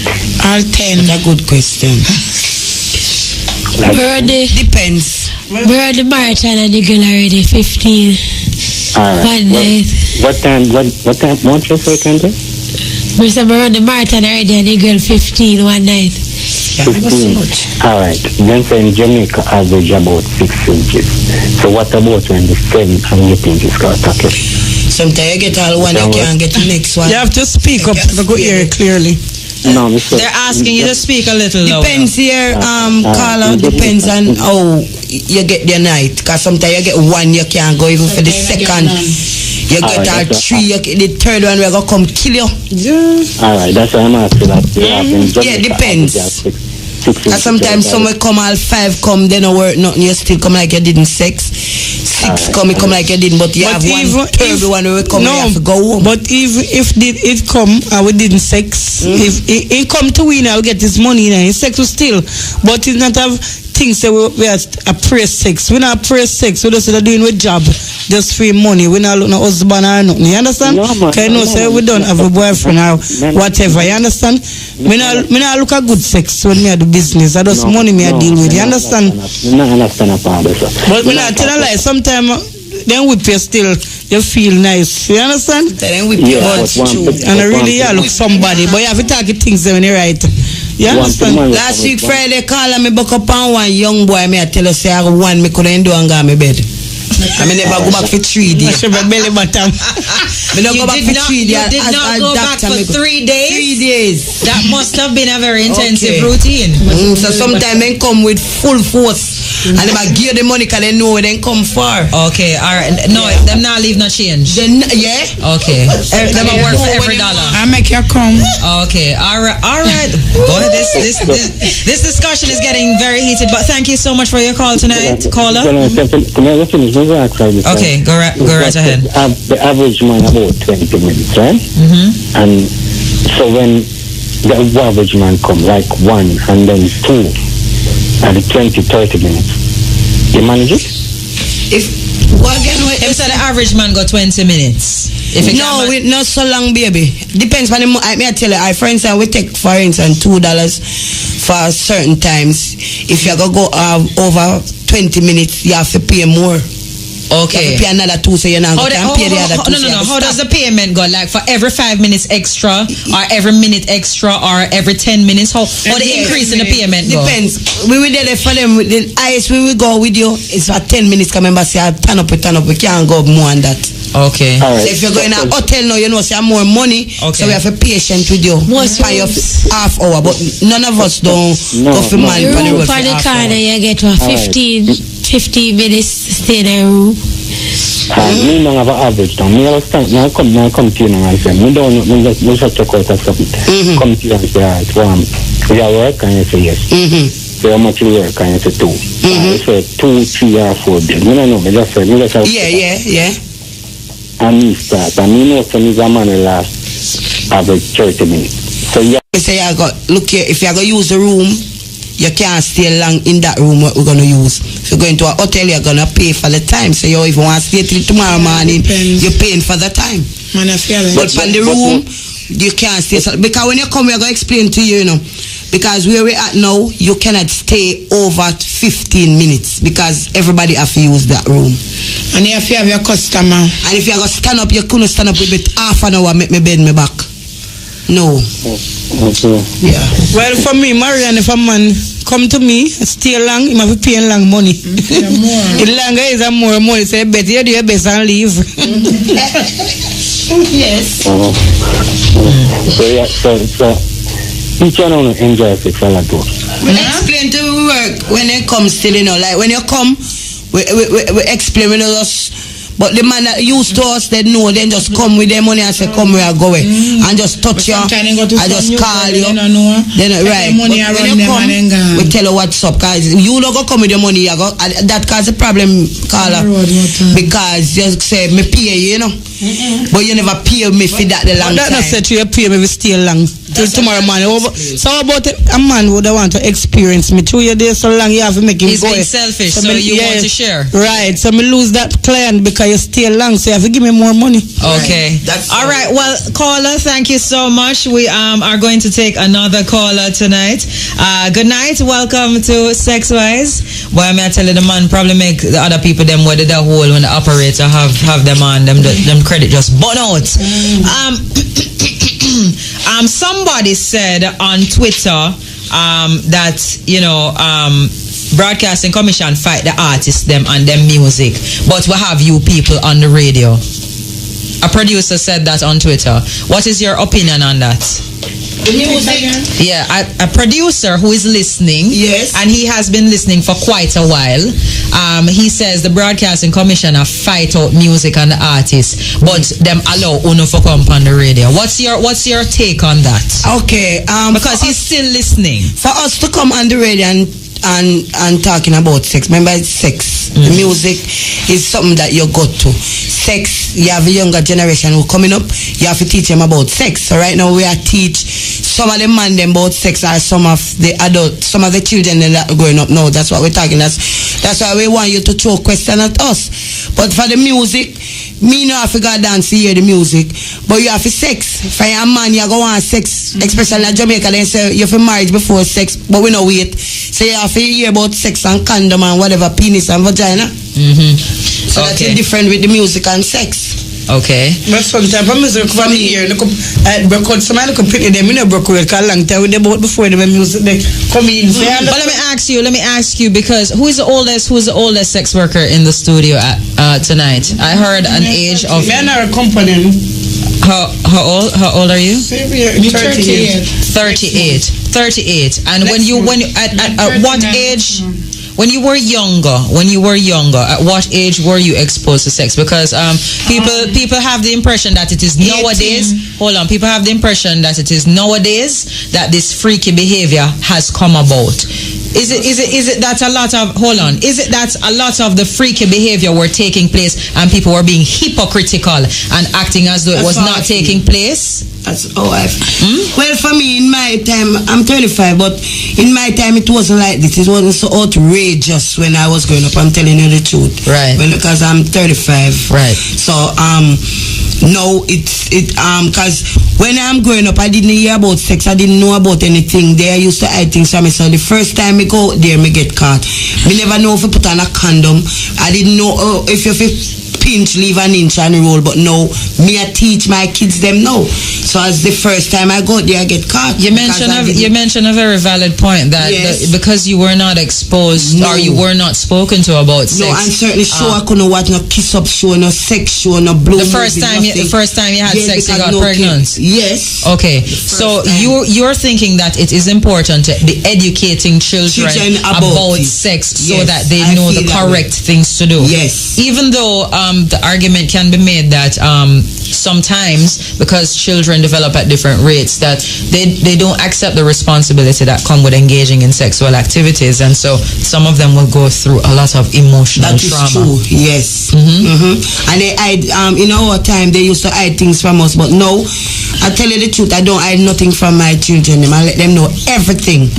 All 10. That's a good question. Depends. We're the marathon and the girl already 15. Alright. What time you say can do? We're on the marathon already and the girl 15 one night. 15. Alright. Then say in Jamaica average about 6 inches. So what about when the 7 and 8 inches got attacked? Sometimes you get all one, you can't get the next one. You have to speak up to go hear it clearly. No, they're asking you to speak a little louder. Depends here, Carla. Depends on how you get the night. Because sometimes you get one, you can't go even for the second. You get all 3, the third one will go come kill you. Alright, that's why I'm asking that. Yeah, depends. And sometimes someone come all 5 come, they no work nothing, you still come like you didn't sex. 6 come, you come like you didn't, but you have everyone who come, you have to go home. But if it come and we didn't sex, if it come to win, I'll get his money and his sex will still. But it not have things that we are a praise sex. We not praise sex, we just doing with job, just free money. We not look no husband or nothing. You understand? Can you say we don't have a boyfriend or whatever, you understand? Me not look a good sex when me do business. I just money me I deal with. You understand? But me not tell a lie. Sometimes then whip you still, you feel nice. You understand? Then whip you and I really look somebody. But you have to talk things when you right. You understand? Last week Friday call me buck up on one young boy. Me I tell you say I one me couldn't do and go my bed. I mean, never go back for 3 days. belly bottom. You did not go back for 3 days? 3 days. That must have been a very intensive routine. So sometimes they come with full force. And they might give the money because they know where they come far. Okay, all right. No, them not leave no change. Yeah. Okay. Them work for every dollar. I make you come. Okay, all right. Boy, this discussion is getting very heated, but thank you so much for your call tonight, caller. Okay, go right ahead. The average man about 20 minutes, right? Mm-hmm. And so when the average man come, like 1 and then 2, and 20-30 minutes, you manage it? If so the average man got 20 minutes. If not so long, baby. Depends on the I tell you, for instance, we take for instance $2 for certain times. If you go over 20 minutes, you have to pay more. Okay. You pay another 2, so you're not going to pay the other 2. No. How does the payment go? Like for every 5 minutes extra, or every minute extra, or every 10 minutes? How the increase in the payment go? Depends. We will do it for them. The highest we will go with you is for 10 minutes. Come remember, say, turn up. We can't go more than that. Okay. Right. So if you're going to a hotel now, you know, say more money. Okay. So we have a patient with you. Pay of half hour, but none of us don't go for man. For the car, you get 50 minutes to stay in a room. Me don't have an average time. Me understand. Now come to you now and say, me just check out something. Come to you and say, alright, we are work and you say yes. So how much you work and you say 2. You say 2, 3 or 4 days. Me don't know. Me just say. Yeah. And me start. And me know some is a man will last average 30 minutes. So yeah. Me say look here, if you're going to use the room, you can't stay long in that room what we're going to use. If you're going to a hotel, you're going to pay for the time. So you if you want to stay till tomorrow morning, you're paying for the time. But for the room, you can't stay. Because when you come, we're going to explain to you, because where we're at now, you cannot stay over 15 minutes because everybody have to use that room. And if you have your customer. And if you're going to stand up, you couldn't stand up with it half an hour, make me bend me back. No. Okay. Yeah. Well, for me, Marian, if a man come to me, stay long, he must be paying long money. If longer is a more money, so better you do your best and leave. Yes. So each one will enjoy sex a lot too. We explain to work when they come still, like when you come, we explain, but the man that used to us, they know, then just come with their money and say, come where I go away. And just touch you, I just call you. Then, right. But when you come, we tell you what's up, because you don't go come with your money, that cause a problem, caller. Because you say, me pay you, but you never pay me for that the long time. That not said you pay me if stay long. Till tomorrow morning. So about a man would want to experience me 2 years so long, you have to make him go. He's being selfish, so you want to share. Right. So me lose that client because you stay long, so you have to give me more money. Okay. Right. All right. Well, caller, thank you so much. We are going to take another caller tonight. Good night. Welcome to Sex Wise. Boy, I tell you, the man probably make the other people them where the hole when the operator have them on them credit just burn out. Somebody said on Twitter that Broadcasting Commission fight the artists them and them music, but we have you people on the radio. A producer said that on Twitter. What is your opinion on that? The music. Yeah, a producer who is listening. Yes. And he has been listening for quite a while. He says the Broadcasting Commissioner fight out music and the artists, but them allow Uno for come on the radio. What's your take on that? Okay. Because he's still listening. For us to come on the radio and talking about sex. Remember, it's sex. The music is something that you got to. Sex, you have a younger generation who coming up, you have to teach them about sex. So right now we are teach some of the man them about sex, or some of the adult, some of the children that are growing up now. That's what we're talking. That's why we want you to throw question at us. But for the music, me no have to go dance to hear the music, but you have to sex. For a man, you go on sex, especially in Jamaica, they say you have to marriage before sex, but we no wait. So you have to hear about sex and condom and whatever, penis and vagina. So that's different with the music and sex. Okay. But sometimes music from here, because somebody could put them in a broke with a long time with the boat before the music they come in. But let me ask you, because who's the oldest sex worker in the studio tonight? I heard an age of. Men are a company. How old are you? 38. 38. And when at what age? When you were younger, at what age were you exposed to sex? Because people have the impression that it is nowadays. Hold on, people have the impression that it is nowadays that this freaky behavior has come about. Is it that a lot of Is it that a lot of the freaky behavior were taking place and people were being hypocritical and acting as though it was not taking place? That's how I feel. Well, for me, in my time, I'm 35, but in my time, it wasn't like this. It wasn't so outrageous when I was growing up. I'm telling you the truth. Right. Well, because I'm 35. Right. So, no, because when I'm growing up, I didn't hear about sex. I didn't know about anything. They used to hide things from me. So the first time I go there, me get caught. Me never know if I put on a condom. I didn't know if you pinch, leave an inch and roll. But no, me I teach my kids them now. So as the first time I go there, I get caught. You mentioned a very valid point that because you were not exposed or you were not spoken to about sex. No, and certainly I couldn't watch no kiss up show, no sex show, no blue. The first time you had sex, you got pregnant. Yes. Okay, so you're thinking that it is important to be educating children about sex so that they know the correct things to do. Yes. Even though the argument can be made that sometimes because children develop at different rates that they don't accept the responsibility that come with engaging in sexual activities, and so some of them will go through a lot of emotional trauma. That is true. Yes. And they hide, in our time they used to hide things from us, but no, I tell you the truth, I don't hide nothing from my children. I let them know everything.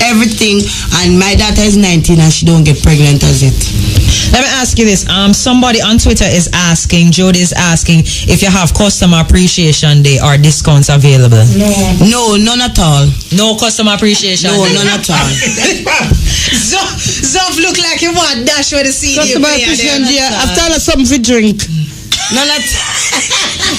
Everything. And my daughter is 19 and she don't get pregnant as it. Let me ask you this. Somebody on Twitter is asking, Jody is asking, if you have Customer Appreciation Day or discounts available. No, none at all. No Customer Appreciation Day? No, none at all. Zof look like you want dash with the CD. Customer Appreciation Day, after something to drink. None at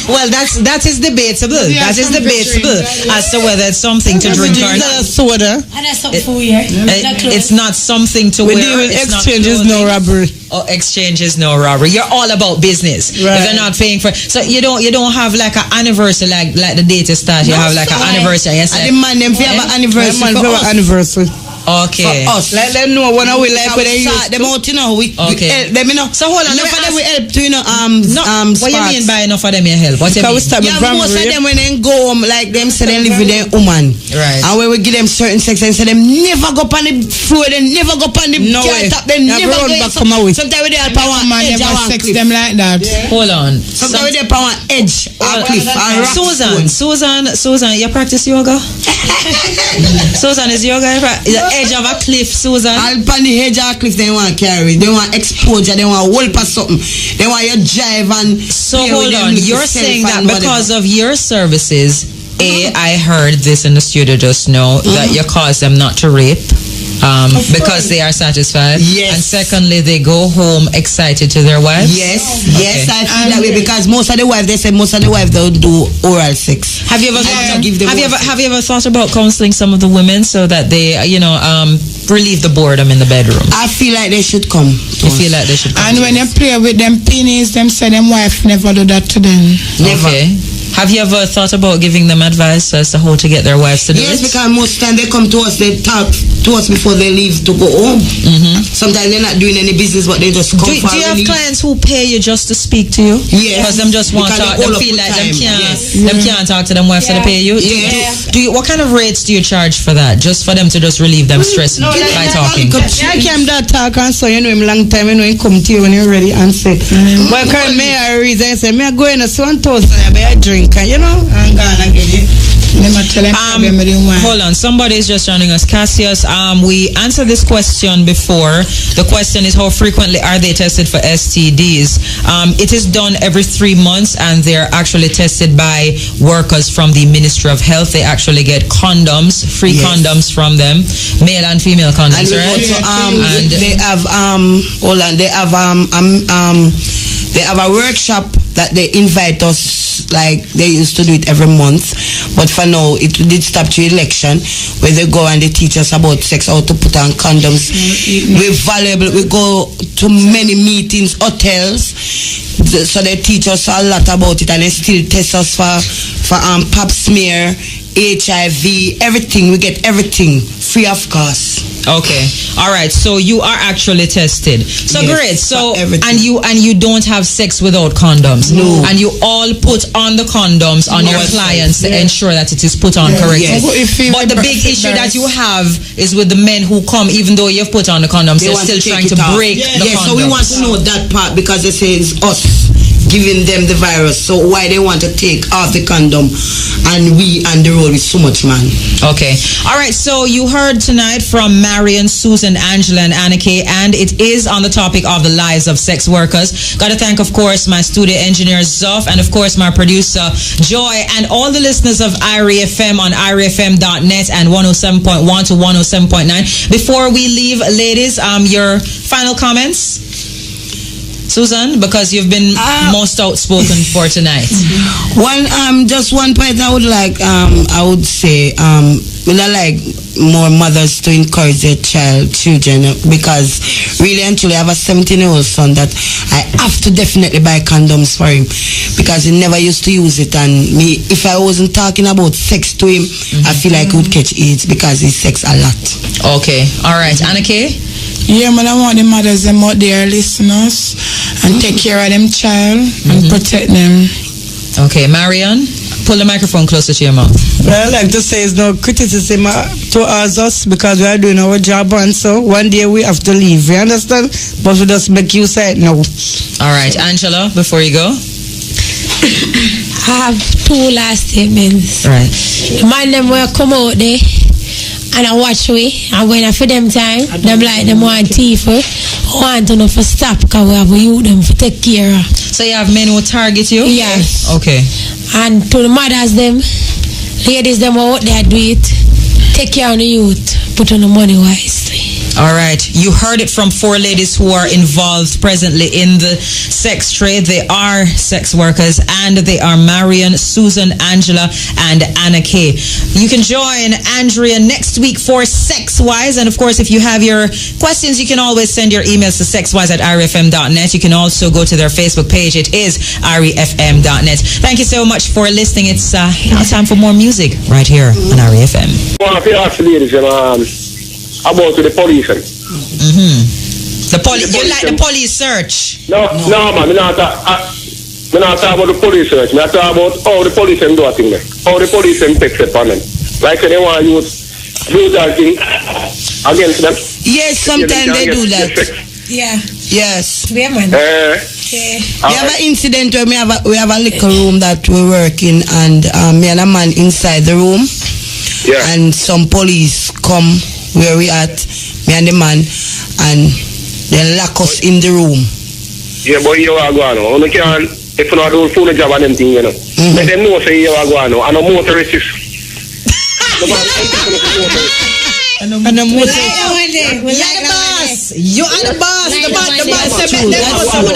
Well, that is debatable. Yeah, that is debatable as to whether it's something to drink or not. Soda. And that's something for you. It's not something to wear. Exchange is no robbery. Oh, exchange is no robbery. You're all about business. Right. If you're not paying for, so you don't have like an anniversary like the date start. You have like an anniversary. Yes, I demand them if you have an anniversary for us. Anniversary. Okay. For us. Let them know when we like when they use them out, you know. We help them, you know. So hold on. Enough of them we help to, you know, what you mean by enough of them you help? What you mean? Most of them when they go home, like them say they live with their woman. Right. And when we give them certain sex and say them never go up on the floor, they never go up on the top, they never go back from away. Sometimes we help on one edge never sex them like that. Hold on. Sometimes we help on one edge or cliff or rock. Susan, you practice yoga? Susan, is yoga the edge of a cliff, Susan? I'll pan the edge of a cliff, they want to carry. They want exposure, they want hold for something. They want you drive and... So hold on, you're saying that because of your services, I heard this in the studio just now, that you cause them not to rape. Because they are satisfied. Yes. And secondly, they go home excited to their wives. Yes. Yes, I feel that way because most of the wives don't do oral sex. Have you ever thought about counseling some of the women so that they relieve the boredom in the bedroom? I feel like they should come. You feel like they should come. And when you play with them penis, them say them wife never do that to them. Never. Okay. Have you ever thought about giving them advice as to how to get their wives to do it? Yes, because most time they come to us, they talk to us before they leave to go home. Sometimes they're not doing any business, but they just come for Do you have clients who pay you just to speak to you? Yes. Because them just want to talk, them feel like them can't talk to them wives, so they pay you? Do you? What kind of rates do you charge for that? Just for them to just relieve them stress by talking? I came that talk and so you know him long time, you know he come to you when you're ready and say, well, current me I reason, I say, me I go in a 1,000, I buy a drink, and you know, I'm gonna get it. Hold on, somebody is just joining us. Cassius, we answered this question before. The question is, how frequently are they tested for STDs? It is done every 3 months, and they're actually tested by workers from the Ministry of Health. They actually get condoms, free condoms from them, male and female condoms, and right? Also, they have hold on, they have a workshop that they invite us, like they used to do it every month, but for now it did stop to election, where they go and they teach us about sex, how to put on condoms. We're valuable. We go to many meetings, hotels, so they teach us a lot about it, and they still test us for pap smear, HIV, everything. We get everything free of cost. Okay, all right. So you are actually tested. So great. So and you don't have sex without condoms. No. And you all put on the condoms on your clients to ensure that it is put on correctly. But the big issue that you have is with the men who come, even though you've put on the condoms, they're still trying to break the condoms. So we want to know that part, because they say it's us giving them the virus. So why they want to take off the condom and we and the road with so much man. Okay. All right. So you heard tonight from Marion, Susan, Angela, and Annika, and it is on the topic of the lives of sex workers. Got to thank, of course, my studio engineer Zoff, and of course my producer Joy, and all the listeners of IRI FM on irifm.net and 107.1 to 107.9. Before we leave, ladies, your final comments? Susan, because you've been most outspoken for tonight. Just one point I would like, I would say, I like more mothers to encourage their children, because really and truly I have a 17-year-old son that I have to definitely buy condoms for him, because he never used to use it, and me, if I wasn't talking about sex to him, I feel like he would catch AIDS because he sex a lot. Okay, all right. Annika? Yeah, man, I want the mothers them out there, listeners, and take care of them child and protect them. Okay, Marion, pull the microphone closer to your mouth. Well, I like to say it's no criticism towards us, because we are doing our job, and so one day we have to leave. You understand? But we just make use of it now. All right, Angela, before you go. I have two last statements. Right. The man them will come out there and I watch we, and when I for them time, them like them want teeth, want to know for stop, because we have you them for take care of. So you have men who target you? Yes. Okay. And to the mothers them, ladies them out there do it, take care of the youth, put on the money wisely. All right. You heard it from 4 ladies who are involved presently in the sex trade. They are sex workers, and they are Marion, Susan, Angela, and Anna K. You can join Andrea next week for Sex Wise. And of course, if you have your questions, you can always send your emails to sexwise@irifm.net. You can also go to their Facebook page. It is irifm.net. Thank you so much for listening. It's now time for more music right here on IRIFM. About the police. The police. You like the police search? No, man. I'm not talking about the police search. I'm talking about how the police do a thing. How the police takes it on them. Like they want to use that thing against them. Yes, sometimes they do that. Yeah. Yes. Yeah, man. We have an incident where we have a little room that we work in, and me and a man inside the room. Yeah. And some police come where we at, me and the man, and they lock us in the room. Yeah, but you are going on. You can, if you not do full job on them thing, you know. Let them know say you are going on. And a motorist is. And a motorist. You're the boss. You are the boss. The boss.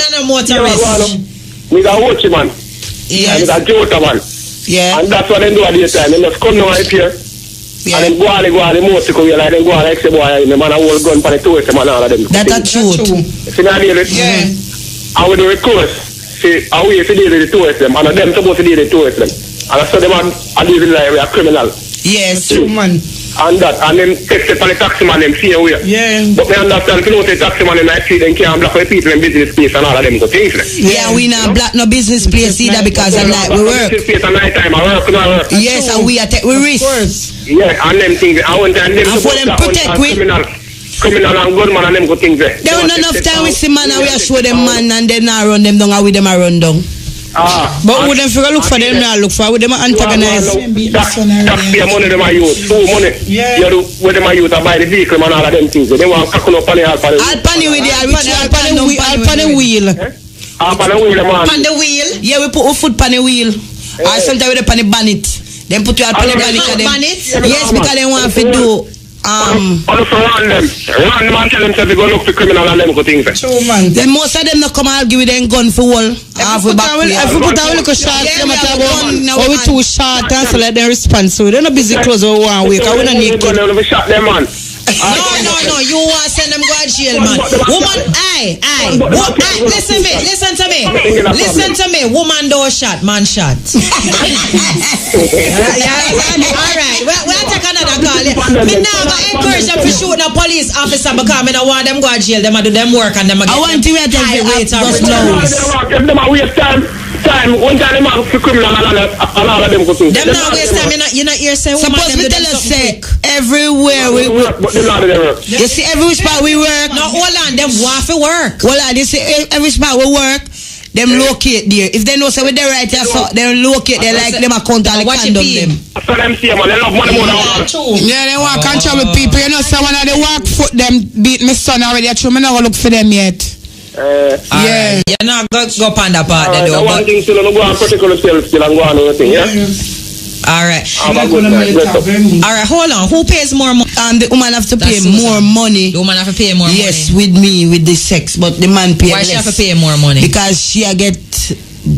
And a motorist. We got watch man. Yeah. We got Jota man. Yeah. And that's what they do at the time. They just come now up here. Yeah. And then go on the motorcycle, like then go on like say boy, the man a hold gun for the toast, man all of them. That's a truth. See me I deal with? Yeah. And with the request, away to deal with the two of them, and them supposed to deal with the two of them. And I saw them are dealing like a criminal. Yes. True, man. And that, and then text it on the taxi man them same way. Yeah. But I understand if you don't say taxi man in the street, then can't block the people in business place and all of them go things. Yeah, we not black no business place either because of like we work. Business place at night time, I work. Yes, and we risk. Yeah, and them things, I want them and for them protect we. Criminal and gunman and them go things there. There was not enough time we see man and we show them man and then now run them down and with them a run down. But would them figure look for them now look for with them antagonize. Taxpayer money them are use, full money. Yeah. You where them are use to buy the vehicle and all of them things. They want cackle up on the Alpani with the Alpani wheel. Alpani wheel, man. On the wheel? Yeah, we put our foot on the wheel. Or sometimes we put on the bonnet. Then put your Alpani bonnet. Yes, because they want to do. Also run them and tell them to go look for criminal and them go things. True, man. Then most of them not come and give them gun for all. If we put a little shot, them or we too short and so let them respond. So they're not busy close over 1 week. I wouldn't need to shot them, man. No, you want to send them go to jail, man. Woman, listen to me. Woman don't shot, man shot. Alright, we'll take another call. Me never encourage them to shoot a police officer because I don't want them go to jail. Them do them work and them get I want to wait high rate of returns. If them waste time, one time them have to criminal and all of them go things. Them not waste time. You not hear say woman them do them something quick. Everywhere we work. You see every spot we work. No, hold on, them want to work. Hold on, you see every spot we work. Them locate there. If they know say with the right here, so they locate. They like them account and condom them. So them see man, they love money more than all. Yeah, they walk and trouble people. You know, so when they walk foot them beat my son already. I me not look for them yet. Yeah. You're not go on that part. The one thing still go on protect yourself still and go on everything. Yeah. Alright. Alright, hold on. Who pays more money? The woman have to pay more money. The woman have to pay more money. Yes, with me, with the sex, but the man pay less. Why she have to pay more money? Because she get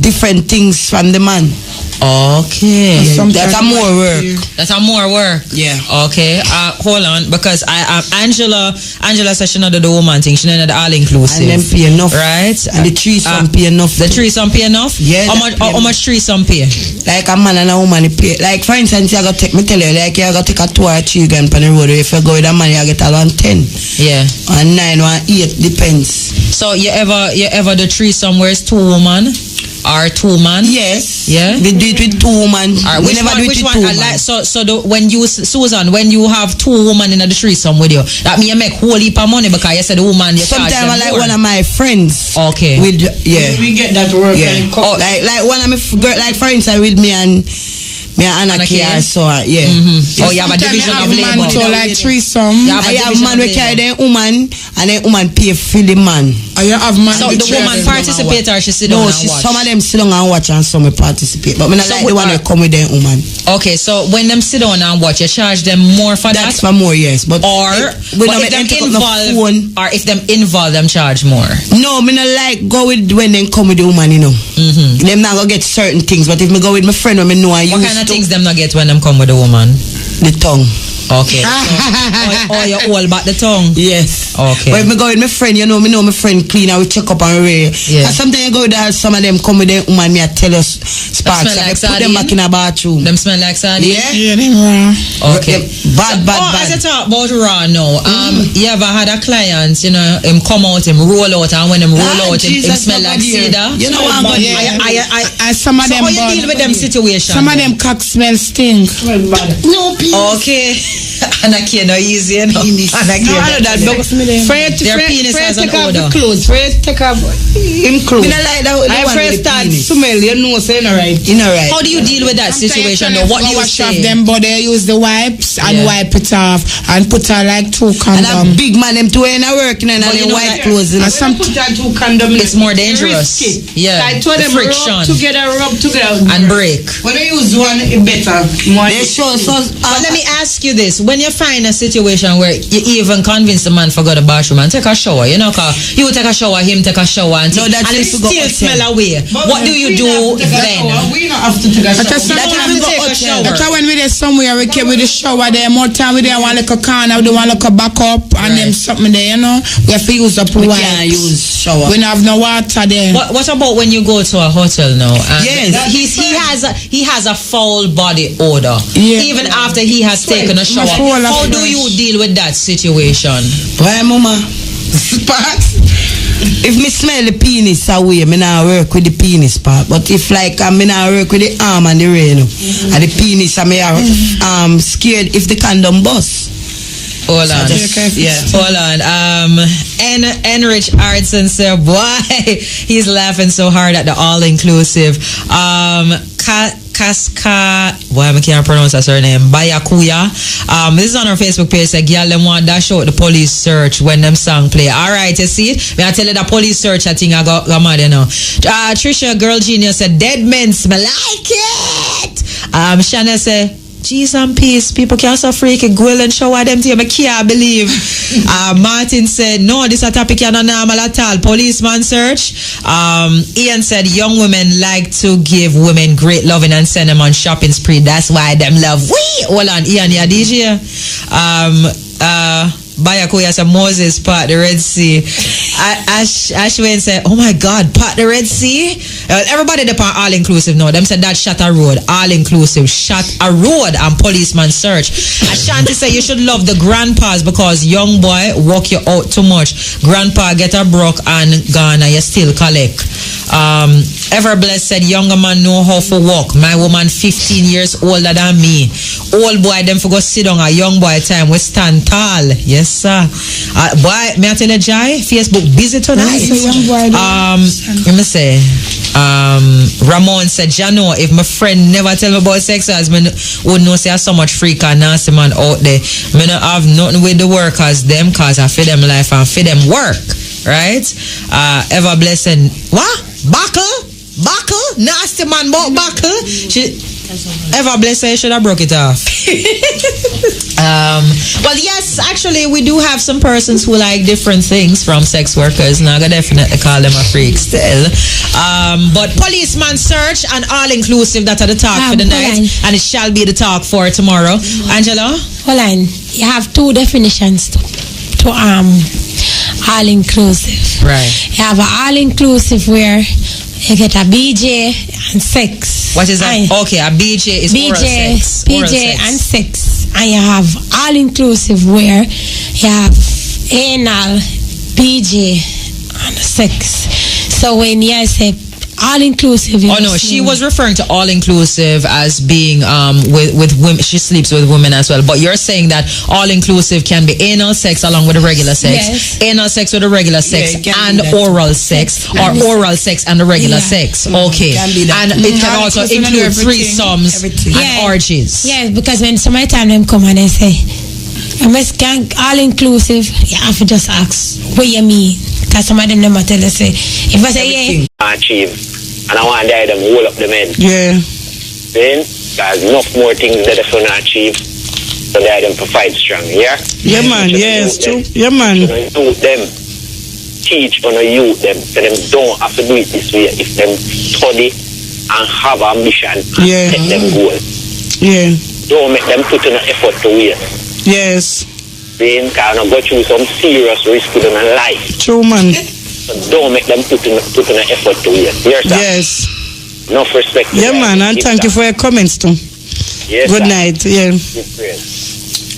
different things from the man. Okay. That's a more work. That's a more work. Yeah. Okay. Hold on, because Angela said she not do the woman thing. She not the all inclusive. And them pay enough. Right. And the threesome pay enough. The threesome pay enough. Yeah. How much threesome pay? Like a man and a woman pay. Like for instance, you got take me tell you, like you got take a 2 or 3 grand on the road. If you go with a man, you get around 10. Yeah. And 9 or 8 depends. So you ever the threesome where it's 2 women? Or 2 man? Yes. Yeah. We do it with 2 women. We never do it with 2 man. When you Susan, when you have 2 women in the threesome with you, that mean you make whole heap of money because you said the woman you charge them more. Sometimes I like one of my friends. Okay. We get that work. Yeah. Like one of my like for instance with me and Anarchy so yeah. Oh, you have a division of labor. So like threesome. I have man we carry the woman and the woman pay for the man. You have man. So the woman participate or she sit down and watch? Some of them sit down and watch and some participate. But me not like the one that come with the woman. Okay, so when them sit down and watch, you charge them more for that? That's for more, yes. But if them involve, them charge more. No, me not like go with when they come with the woman, you know. Them not gonna get certain things. But if me go with my friend or me know I use. What kind of things them not get when them come with the woman? The tongue. Okay. Or you all about the tongue? Yes. Okay. But if me go with my friend, you know, me know my friend clean and we check up and rear. Yeah. And sometimes you go with that, some of them come with them woman, me I tell us sparks. Like put them back in a bathroom. Them smell like sardine? Yeah, them raw. Okay. Bad. As I talk about raw now, you ever had a client, you know, him come out, him roll out, and when him roll out, him smell like cedar? You know what I'm and some of them how you deal with them situations? Some of them cock smell stink. No, please. Okay. Anaki no easy, you know. Anaki that their penis has an odor. Take off him clothes. I first start smell, you know, say right. How do you deal with that situation though? What do you say? Them body use the wipes and wipe it off and put her like 2 condoms. And a big man them to wear in a work and they white clothes. And some put that 2 condoms. It's more dangerous. Yeah. I told them friction. Rub together and break. When they use one, it better. But let me ask you this: when you find a situation where you even convince the man to go to the bathroom and take a shower, you know, cause you take a shower, him take a shower, and it still smell away. What do you do then? We don't have to take a shower. That's when we there somewhere we keep with the shower there. More time we there one like a corner, we do one like a back up and them something there, you know. We have to use up wipes. Can't use shower. We don't have no water there. What about when you go to a hotel now? Yes. He has a foul body odor. Yeah. Even after he has taken a shower. How do you deal with that situation? Why, mama? Sparks? If me smell the penis away, me not work with the penis part. But if like me not work with the arm and the rain, and the penis, I am scared if the condom bust. Hold on. Yeah. Hold on. Enrich Artson said, boy, he's laughing so hard at the all-inclusive. Kaska, why I can't pronounce her surname, Bayakuya. This is on our Facebook page. Say, girl, them want dash out the police search when them song play. Alright, you see? Me I tell you the police search, I think I got mad, you know. Trisha, girl genius, said, dead men smell like it. Shanna said, Jeez and peace, people can't so freaky go and shower them to you. I can't believe. Martin said, no, this a topic is not normal at all. Policeman search. Ian said, young women like to give women great loving and send them on shopping spree. That's why them love. Wee! Hold on, Ian, yeah, DJ. Bayakuya said, Moses part the Red Sea. Ashwin said, oh my God, part the Red Sea? Everybody depart all inclusive now. Them said that shot a road. All inclusive. Shot a road and policeman search. Ashanti said you should love the grandpas because young boy walk you out too much. Grandpa get a broke and gone and you still collect. Ever blessed said younger man know how to walk. My woman 15 years older than me. Old boy them for go sit down a young boy time we stand tall. Yes sir. Boy, may I tell you Jai? Facebook busy tonight. Let me say Ramon said, Jano, if my friend never tell me about sex, I would know say so much freak and nasty man out there. Me not have nothing with the workers them cause I feed them life and feed them work. Right? Ever blessing. What? Buckle? Nasty man about buckle? Ever blessed should have broke it off. Well, yes, actually, we do have some persons who like different things from sex workers. Now, I gotta definitely call them a freak still. But policeman search and all inclusive, that are the talk for the night, and it shall be the talk for tomorrow. Angela? Hold on. You have two definitions to all inclusive. Right. You have an all inclusive where you get a BJ and sex. What is that? Okay, a BJ is oral sex. BJ and sex. And you have all inclusive where you have anal, BJ and sex. So when you say all inclusive, oh no, she was referring to all inclusive as being with women. She sleeps with women as well. But you're saying that all inclusive can be anal sex along with the regular sex, yes. Anal sex with the regular sex, and oral sex, or oral sex and the regular sex. Okay, and it can also include threesomes and orgies. Yes, because when summertime them come and they say, I must all inclusive, you have to just ask what you mean. Because some of them never tell us, if I say yeah, achieve, and I want to die them hold up the men. Yeah. Then there's enough more things that if you not achieve, so they them to fight strong. Yeah. Yeah man. Yes, true. Yeah man. So youth them teach on a youth them, so them don't have to do it this way. If them study and have ambition, and set them goal. Yeah. Don't make them put in an effort to wait. Yes. They kind of go through some serious risk to them in life. True, man. So don't make them put in an effort to it. Yes. Enough respect. Yeah, man, and thank you for your comments, too. Yes. Good night. Yeah.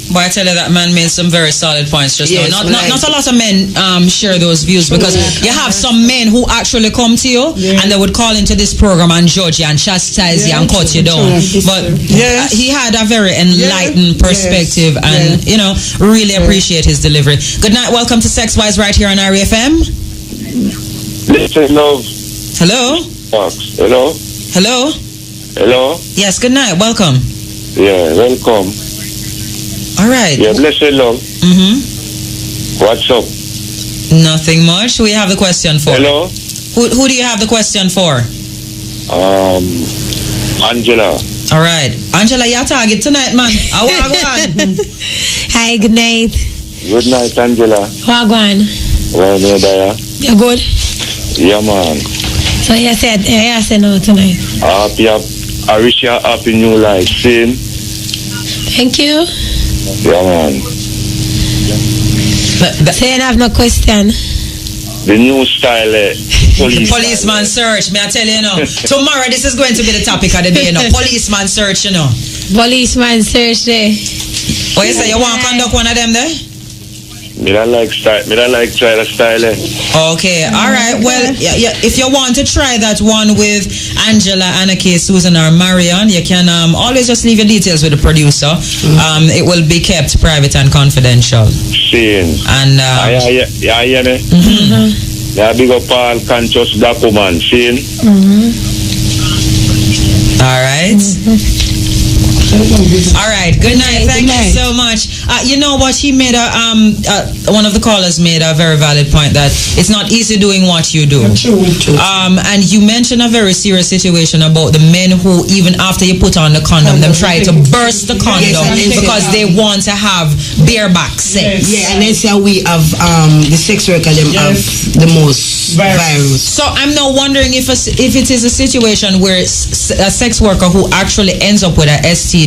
But I tell you that man made some very solid points just now. Not a lot of men share those views because you have some men who actually come to you and they would call into this program and judge you and chastise you and cut you down. But he had a very enlightened perspective and, you know, really appreciate his delivery. Good night. Welcome to Sex Wise right here on RFM. Listen, love. Hello? Fox. Hello? Hello? Hello? Yes, good night. Welcome. Yeah, welcome. All right. Yeah, bless you, love. What's up? Nothing much. Who you have the question for? Hello? Who do you have the question for? Angela. All right. Angela, your target tonight, man. Hi, good night. Good night, Angela. Wagwan. Well, You're good? Yeah, man. So you said no tonight. I wish you a happy new life. Same. Thank you. Yeah, man. So you have no question? the new style policeman search. May I tell you, tomorrow this is going to be the topic of the day, policeman search, Policeman search there. What you say? You want to conduct one of them there? Me don't like try the style. Okay, all right. Well, yeah, if you want to try that one with Angela, Anake, Susan, or Marion, you can always just leave your details with the producer. It will be kept private and confidential. Seeing. And yeah, big up all conscious black woman. Seeing. All right. All right. Good night. Thank you so much. You know what? He made one of the callers made a very valid point that it's not easy doing what you do. And you mentioned a very serious situation about the men who, even after you put on the condom, them try to burst the condom because they want to have bareback sex. Yeah, and that's how we have the sex worker them have the most virus. So I'm now wondering if it is a situation where a sex worker who actually ends up with a STD,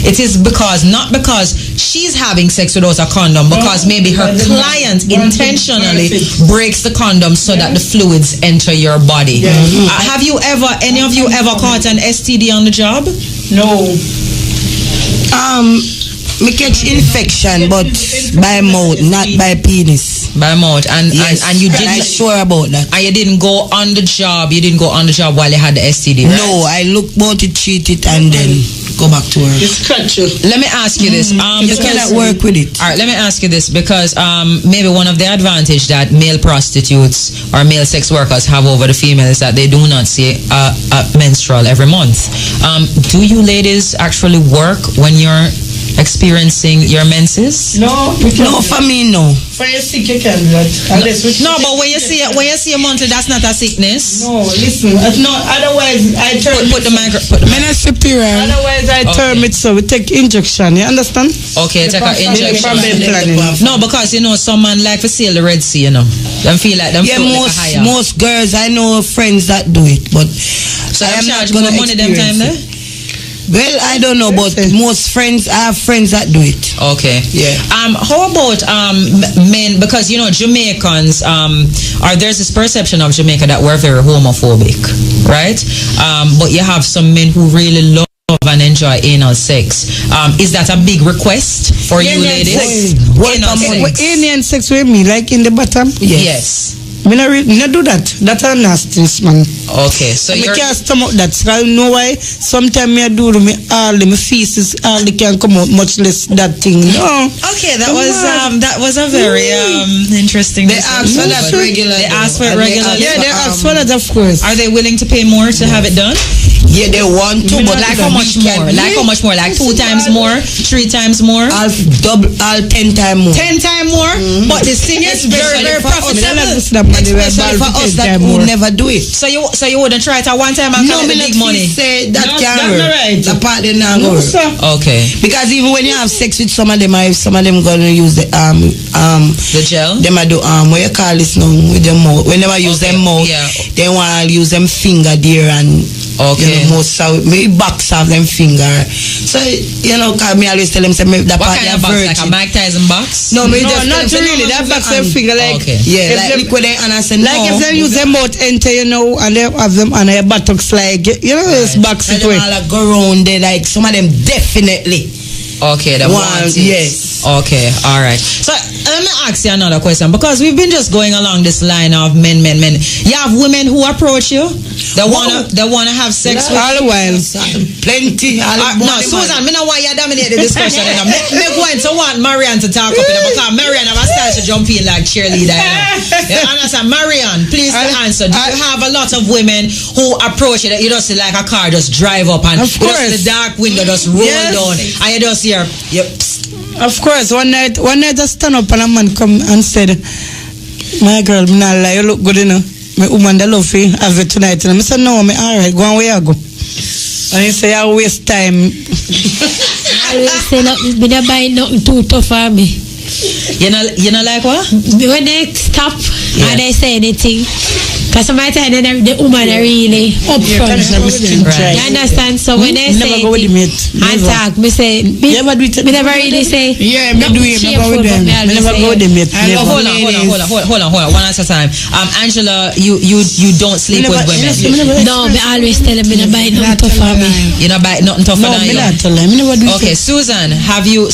it is not because she's having sex without a condom, because maybe her client intentionally breaks the condom so that the fluids enter your body. Have you ever, any of you ever caught an STD on the job? No. Me catch infection, but by mouth, not by penis. By mouth, and you didn't. I'm sure about that. And you didn't go on the job. You didn't go on the job while you had the STD, right? No, I look about to treat it and then go back to work. Let me ask you this. You cannot work with it. All right, let me ask you this, because maybe one of the advantage that male prostitutes or male sex workers have over the female is that they do not see a menstrual every month. Do you ladies actually work when you're experiencing your menses? No, for me, no. For your sick, you can do that. No, but when you see a monthly, that's not a sickness. No, listen. No, otherwise I turn. Put the microphone. Otherwise I term it so we take injection. You understand? Okay, take an injection. No, because some man like to sail the Red Sea. Them feel like them. Yeah, most girls I know friends that do it, but so I am not gonna money them time there. Well, I don't know, but I have friends that do it. Okay. Yeah. How about men? Because Jamaicans there's this perception of Jamaica that we're very homophobic, right? But you have some men who really love and enjoy anal sex. Is that a big request for you ladies? Alien sex with me, like in the bottom? Yes. Me not do that. That's a nasty, man. Okay, so you can't stomach that. So I know why. Sometimes me do me all the feces, all the can come out, much less that thing. No. Okay, that was a very interesting. They ask for that regularly. They ask for it regularly. Yeah, they ask for that, of course. Are they willing to pay more to have it done? Yeah, they want to, but like how much more? Like how much more? Like 2 times more? 3 times more? I'll 10 times more. 10 times more? But the thing is very, very profitable. Especially for us that would never do it. So you wouldn't try it at one time and collect the big money? Say that can't work. Right. The part they not work. Okay. Because even when you have sex with some of them, some of them gonna use the gel. Them I do what you call this now with them mouth. Whenever use them mouth, they want to use them finger there and. Okay. Most maybe box of them finger. So cause me always tell them say that what kind of box? Like a Mike Tyson box? No, not really. That box them finger like like liquid and I say like if they use them mouth enter, and they have them on their buttocks like this box it way. All go around there like some of them definitely. Okay, the ones. Yes. Okay, all right. So let me ask you another question, because we've been just going along this line of men. You have women who approach you. They wanna have sex with all the while. Plenty. No, Susan, me know why you dominate the discussion. Me going to want Marianne to talk up because Marianne have started to jump in like cheerleader. You understand? Marianne, please answer. Do you have a lot of women who approach you that you just see like a car just drive up and the dark window just roll down and you just hear Of course, one night I stand up and a man come and said, "My girl, me not lie, you look good enough. My woman that love you have it tonight." And I said, "No, me alright, go on where you go." And he say, "I waste time." I always say, "Me not buy nothing too tough for me." You know like what? When they stop and they say anything, Because somebody tell the woman are really upfront. You understand? So when they say and talk, me say me never really say yeah, me do it, never go with them. Never go with them yet. Hold on. One at a time. Angela, you don't sleep with women. No, me always tell them me not buy nothing tough for me. You not buy nothing tough for me. Okay, Susan, have you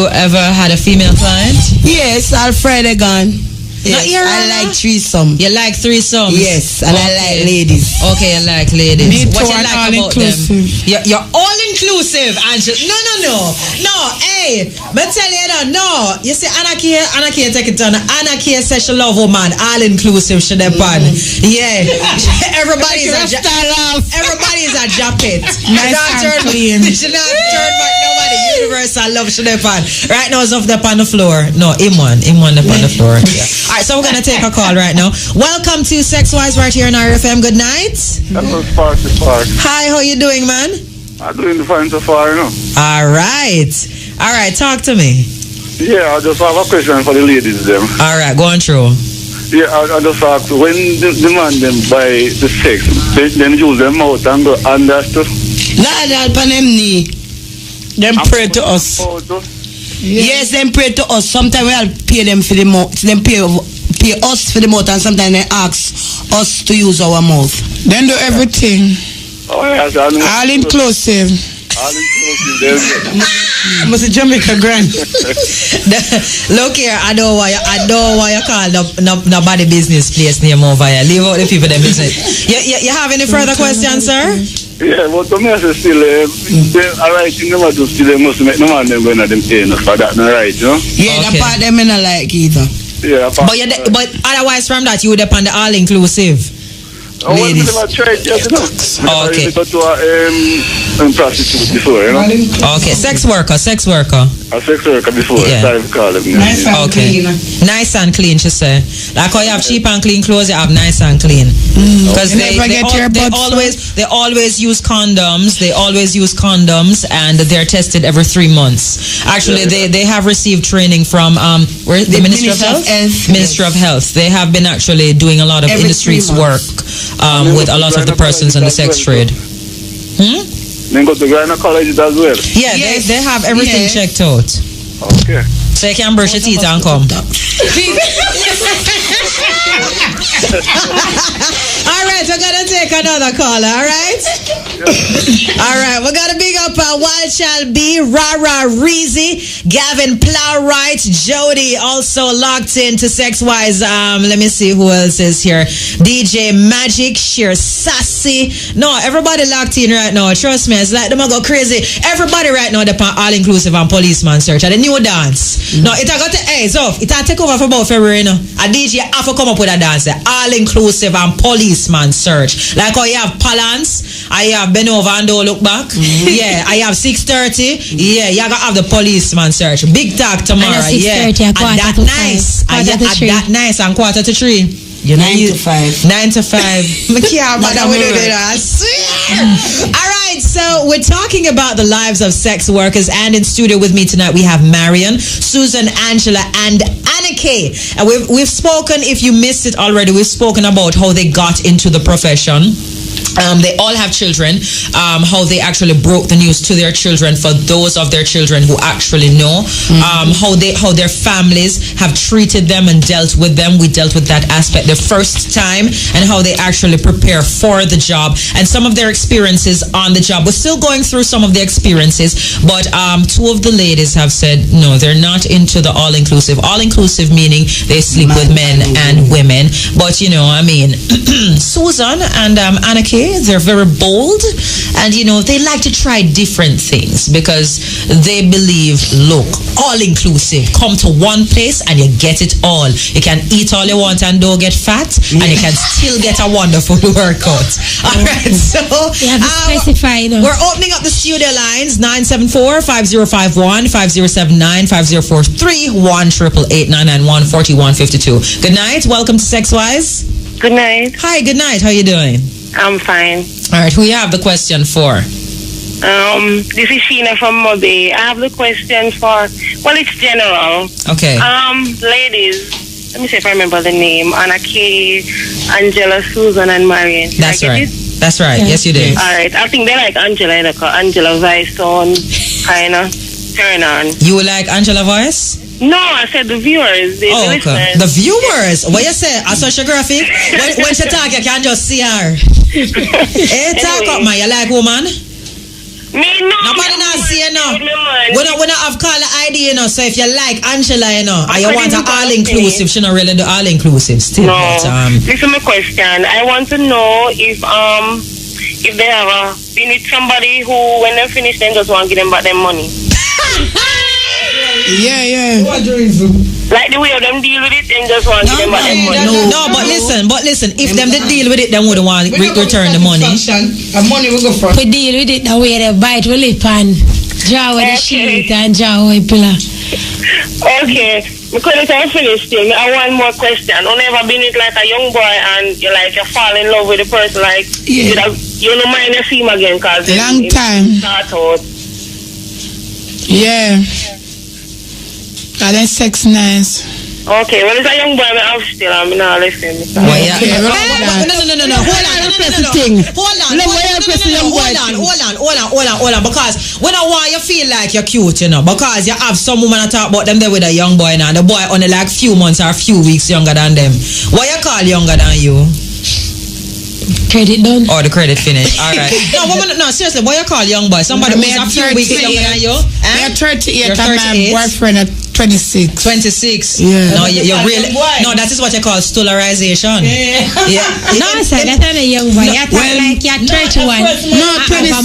ever had a female client? Yes, Alfred again. Yes, I like threesome. You like threesome? Yes, and I like ladies. Okay, I like ladies. Me What too, you like about them? You're all inclusive, Angela. No. Hey, me tell you no. You see, Anaki take it on. Anaki says she love woman. All inclusive, she depend. Yeah, everybody's a jacket. Nice and clean. She not turn back nobody. Universal love, she depend. Right now, it's off there on the floor. No, him one up on the floor. Yeah. All right, so we're going to take a call right now. Welcome to Sex Wise right here in RFM. Good night. Hello, Spark. Hi, how you doing, man? I'm doing fine so far, you know. All right, talk to me. Yeah, I just have a question for the ladies, them. All right, go on through. Yeah, I just ask, when the man them buy the sex, they use them mouth and go under stuff? Nah, that pan them knee. Them pray to us. Yes, them pray to us. Sometimes we'll pay them for the mouth. Them pay us for the mouth, and sometimes they ask us to use our mouth. Then do everything. Oh, yes, all inclusive. I'm a Jamaica grand. Look here, I don't want you call nobody business place name over here. Leave out the people that business. You have any further questions, sir? Yeah, but the message still, alright, you never do still, they must make no man them going to them paying us for that, not right, you know? Yeah, okay. The part them I like either. Yeah, but otherwise from that, you would depend on the all-inclusive. Ladies. Okay. Go to a prostitute before, you know? Okay, sex worker. A sex worker before, yeah. Time to call them. Nice and clean. Nice and clean, she said. Like how you have cheap and clean clothes, you have nice and clean. Because they always use condoms. They always use condoms, and they're tested every 3 months. Actually, they have received training from the Ministry of Health. Ministry of Health. They have been actually doing a lot of industry's work with a lot of the persons in the sex trade. Then go to gynecology as well. Yeah, yes. they have everything checked out. Okay. So you can brush your teeth and come. Alright, we're gonna take another call, alright? Alright, we're gonna big up Wild Shall Be, Rara Reezy, Gavin Plowright, Jody, also locked into Sex Wise. Let me see who else is here. DJ Magic, Sheer Sassy. No, everybody locked in right now. Trust me, it's like them go crazy. Everybody right now, they're all inclusive and policeman search. And the new dance. No, it got to it take over for about February, you know. A DJ have to come up with a dance, all inclusive and policeman search. Like how you have Palance, I have bend over and don't look back. Yeah, I have 6:30. Yeah, you gotta have the policeman search. Big talk tomorrow. Yeah, and that nice. And that nice and 4:45. You know, 9 to 5. 9 to 5. I swear. All right, so we're talking about the lives of sex workers, and in studio with me tonight we have Marion, Susan, Angela, and Annika. And we've spoken. If you missed it already, we've spoken about how they got into the profession. They all have children. How they actually broke the news to their children for those of their children who actually know. How their families have treated them and dealt with them. We dealt with that aspect the first time, and how they actually prepare for the job and some of their experiences on the job. We're still going through some of the experiences, but two of the ladies have said no, they're not into the all-inclusive. All-inclusive meaning they sleep with men and women. But you know, I mean, Susan and Annika, they're very bold, and you know, they like to try different things because they believe, look, all inclusive, come to one place and you get it all. You can eat all you want and don't get fat, and you can still get a wonderful workout. All right, so we're opening up the studio lines 974-5051, 5079, 5043, 1-888-991-4152. Good night, welcome to Sex Wise. Good night. Hi, good night, how you doing? I'm fine. All right, who you have the question for? This is Sheena from Mobe. I have the question for, well, it's general. Okay. Ladies, let me see if I remember the name. Anna Kay, Angela, Susan, and Marion. That's right. That's right. Yeah. Yes, you did. All right. I think they like Angela, Angela voice on kind of turn on. You like Angela voice? No, I said the viewers. The okay. The viewers. What you say? A social graphic? when she talk, you can just see her. Hey, talk up, man. You like woman? Me no. Nobody not see you now. We don't have call the ID, you know. So if you like Angela, you know, and you want an all-inclusive, she not really do all-inclusive still. No. But, listen to my question. I want to know if they have been with somebody who, when they finish, then just want to give them back their money. Yeah. Like the way of them deal with it and just want to give them back their money. No, but listen, if them they deal with it, then wouldn't want to return the money. Money will go first. We deal with it the way they bite, we lip and draw with the sheet and draw with pillar. Okay. Because I'm finished still, I want more question. I've never been with like a young boy and you fall in love with the person, like you don't mind to see him again because long time. Start out. Yeah. And then sex nice. Okay, well, it's a young boy I have still. I'm not listening. Well, yeah. No. Hold on. Because when I want you feel like you're cute, you know, because you have some woman to talk about them there with a young boy now. The boy only like few months or few weeks younger than them. What you call younger than you? Credit done. Oh, the credit finished. All right. No, seriously, what you call young boy? Somebody who's a few weeks younger than you? I'm 38 and my boyfriend at 26. 26. Yeah. No, you're really. No, that is what you call stolarization. Yeah. No, sir, that's not a young boy. You're like you're 31. No, 26.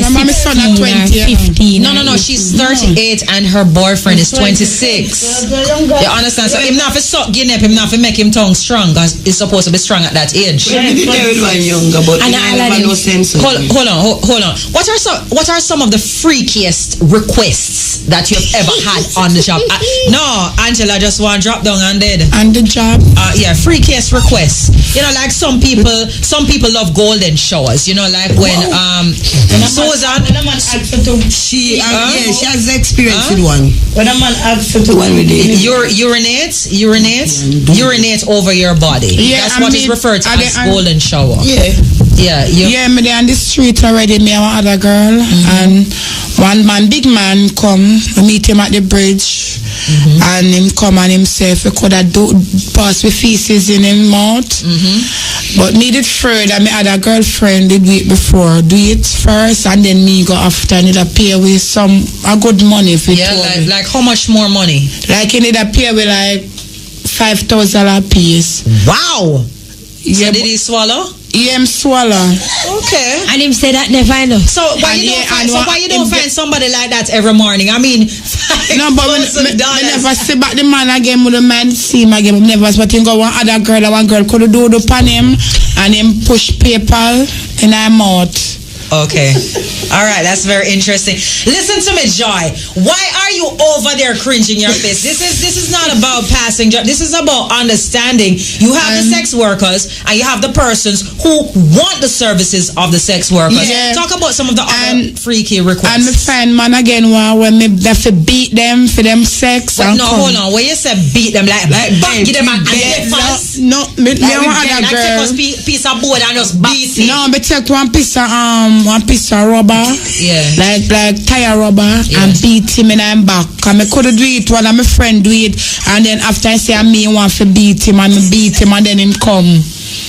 My mom's son at 20. 15. No. She's 38 and her boyfriend is 26. You understand? So him not for suck Guinea, him not for make him tongue strong because he's supposed to be strong at that age. Younger, but no sense. Hold on. What are some of the freakiest requests that you've ever had on the job? No, Angela just want drop down and dead. On the job? Yeah, freakiest requests. You know, like some people love golden showers. You know, like when Susan, she has experience with one. When a man asks her to urinate over your body. Yeah, that's what is referred to as golden shower. Yeah, me there on the street already, me and one other girl, and one man, big man come, I meet him at the bridge, and him come and himself, he could have pass with feces in his mouth, but me did further, my other girlfriend did it before, do it first, and then me go after, and it appear with a good money for it. Like how much more money? Like it appear with like $5,000 a piece. Wow! So did he swallow? Yeah, him swallow. Okay. And him say that never know. So why you don't find somebody like that every morning? I mean, no, but me never see back the man again with the man see him again. Never, but think one other girl, one girl could do the pan him and him push paper in her mouth. Okay. All right, that's very interesting. Listen to me, Joy. Why are you over there cringing your face? This is not about passing. This is about understanding. You have the sex workers and you have the persons who want the services of the sex workers. Yeah. Talk about some of the other freaky requests. And me find man again when me have to beat them for them sex. But no, hold on. When you say beat them, like give them a fast. No, me want other girl. Like take a piece of board and just beat it. No, me take one piece of rubber, like tire rubber, and beat him in his back. And I could do it while my friend do it, and then after I say me want to beat him, and me beat him, and then him come.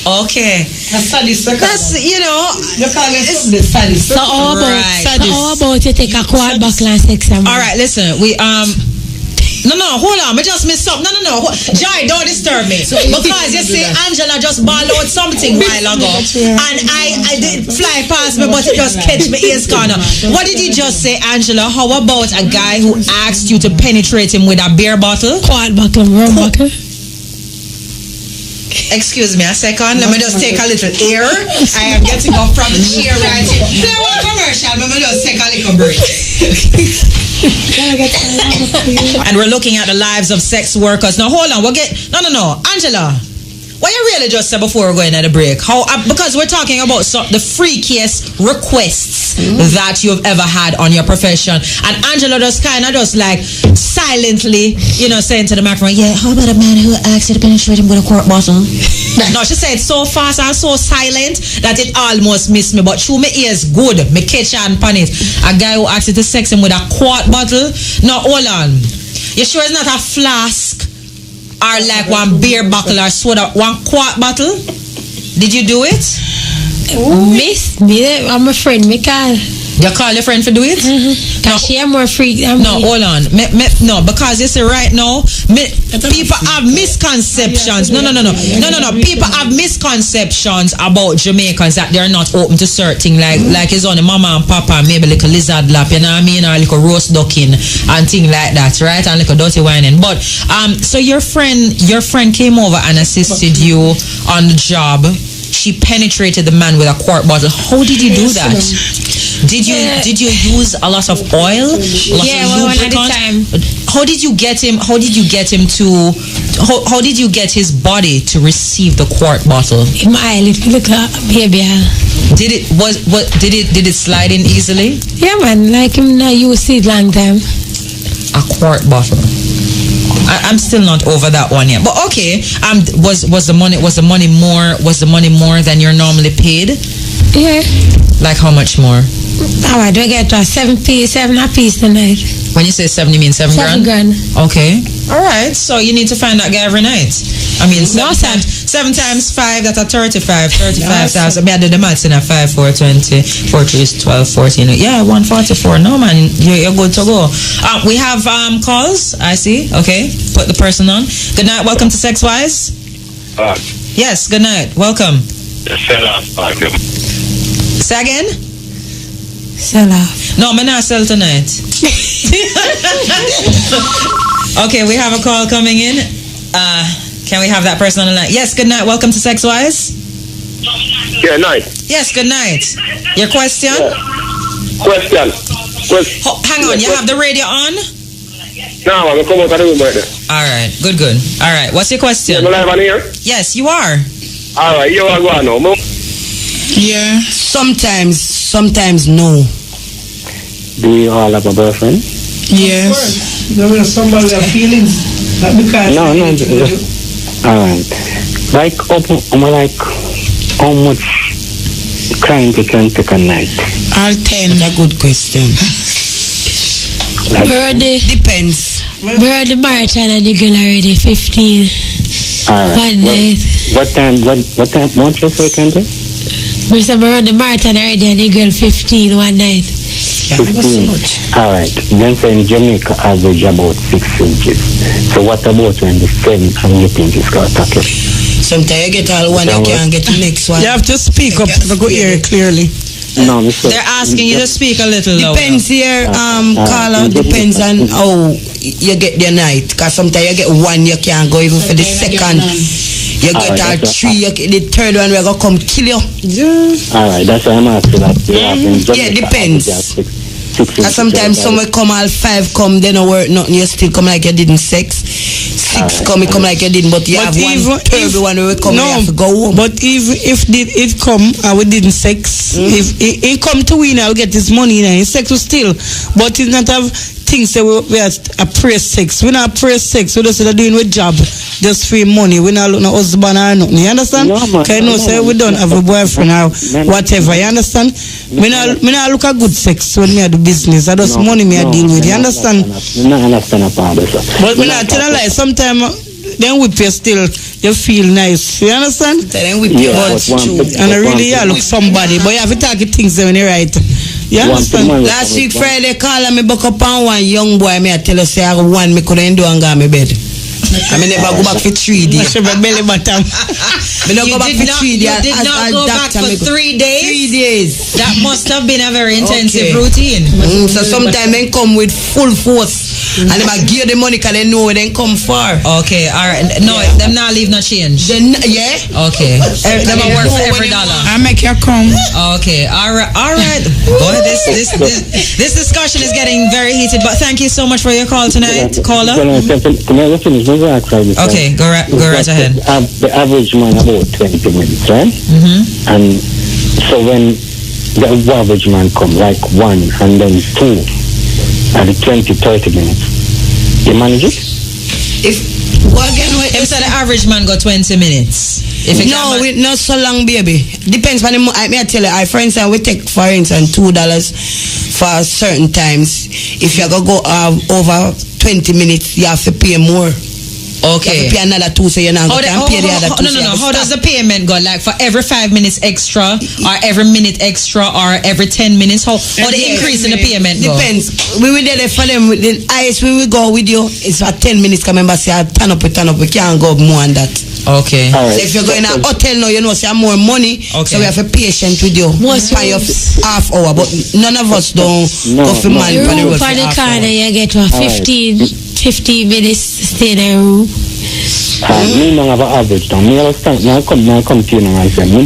Okay. That's, you know, it's the sadist. So how about you take a quad backline sex? All right, listen, we No, hold on. I just missed up. No. Jai, don't disturb me. Because you see, Angela just ball out something while ago. And I did fly past me, but it just catch me ears corner. What did you just say, Angela? How about a guy who asked you to penetrate him with a beer bottle? Quad bottle, rum bottle. Excuse me a second. Let me just take a little air. I am getting up from the chair right here. Play one commercial. Let me just take a little break. And we're looking at the lives of sex workers. Now hold on, no, Angela, what you really just said before we're going at a break? Because we're talking about the freakiest requests sex that you've ever had on your profession. And Angela just kind of just like silently, saying to the microphone, yeah, how about a man who asked you to penetrate him with a quart bottle? No, she said so fast and so silent that it almost missed me. But through my ears good, me catch on pan it. A guy who asked you to sex him with a quart bottle. No, hold on. You sure it's not a flask or like one beer bottle or soda, one quart bottle? Did you do it? Miss me, I'm a friend. Me call. You call your friend for do it? No, she am more free. Hold on. No, because you see right now, people have misconceptions. No. People have misconceptions about Jamaicans that they're not open to certain like it's only mama and papa, maybe like a lizard lap, you know what I mean, or like a roast ducking and thing like that, right? And like a dirty whining. But so your friend came over and assisted you on the job. She penetrated the man with a quart bottle. How did you do that? Did you use a lot of oil? One at a time. How did you get him to? How did you get his body to receive the quart bottle? My look baby. Did it slide in easily? Yeah, man. Like him not use it long time. A quart bottle. I'm still not over that one yet. But okay, was the money more than you're normally paid? Yeah. Like how much more? Oh, I do get a 7 a piece tonight. When you say 7, you mean 7 grand? 7 grand. Okay. All right. So you need to find that guy every night. I mean, 7 times 5, that's a 35. 35,000. I did the maths in a 5, 4, 20, 4, 3 is 12, 14. Yeah, 144. No, man, you're good to go. We have say. I see. Okay. Put the person on. Good night. Welcome to Sex Wise. Yes, good night. Welcome. Sell off. Say again? Sell off. No, I'm not sell tonight. Okay, we have a call coming in. Can we have that person on the line? Yes, good night. Welcome to Sex Wise. Yeah, night. Yes, good night. Your question? Yeah. Question. Hang on, you have the radio on? No, I'm come out of the room right there. All right, good. All right, what's your question? Am I live on here? Yes, you are. All right, you are going now. Yeah. Sometimes no. Do you all have a boyfriend? Yes. There were somebody have feelings. Not because No. Alright. Like how much client you can take a night? All 10. That's a good question. Depends. We're the Marathon and the girl already 15. Alright. One night. What time you say can do? We're around the Marathon already and the girl 15 one night. 15. Alright. Then say in Jamaica average about 6 inches. So what about when the 7 and you think it's got to take? Sometimes you get all one, you can't get the next one. You have to speak up to go hear it clearly. No, they're asking you to speak a little louder. Depends here, Carla. Depends on how you get the night. Because sometimes you get one, you can't go even for the second. You get all 3, the third one we're going to come kill you. Yeah. Alright, that's why I'm asking that. Yeah, depends. Because sometimes someone come all 5 come, they don't work nothing, you still come like you didn't sex. 6 come like you didn't, but you have one where we come, you have to go home. But if it come and we didn't sex, if it come to win, I'll get this money, sex will still, but it's not have things that we are a praise sex. We not praise sex, we just doing with job, just free money. We not look no husband or nothing, you understand? We don't have a boyfriend or whatever, you understand? We not look at good sex when me do business. I just money me I deal with, you understand? But we not tell a lie, sometimes then whip you still, you feel nice, you understand? Then whip you out. And I really look somebody, but you have to talk things when you right. You understand? Last week Friday, call me back up on one young boy, me I tell you say I have one me couldn't do and go my bed. I mean never go back for 3 days. Belly bottom. Me not go back for 3 days. You did not go back for 3 days? 3 days. That must have been a very intensive routine. So sometimes they come with full force. And they might give the money because they know where they come far. Okay, alright. No, them not leave no change. Okay. Them work for every dollar. I make you come. Okay, alright. Boy, this discussion is getting very heated, but thank you so much for your call tonight, caller. Okay, go right ahead. The average man about 20 minutes, right? And so when the average man come like 1 and then 2 at the 20-30 minutes. You manage it? If so the average man got 20 minutes. No, not so long, baby. Depends on the I tell you, for instance, we take for instance $2 for certain times. If you go over 20 minutes, you have to pay more. Okay. You have to pay another 2, so you're not going to pay the other 2. No. How does the payment go? Like for every 5 minutes extra, or every minute extra, or every 10 minutes? How the increase in the payment go? Depends. We will do it for them. The highest we will go with you is for 10 minutes. Remember, say, turn up. We can't go more than that. Okay. Right. So if you're going to a hotel now, you know, say more money. Okay. So we have a patient with you. Pay of half hour, but none of us don't go for man. For the car, you get 50 minutes to stay in a room. Me don't have an average down. Me understand. I come to you and I say, me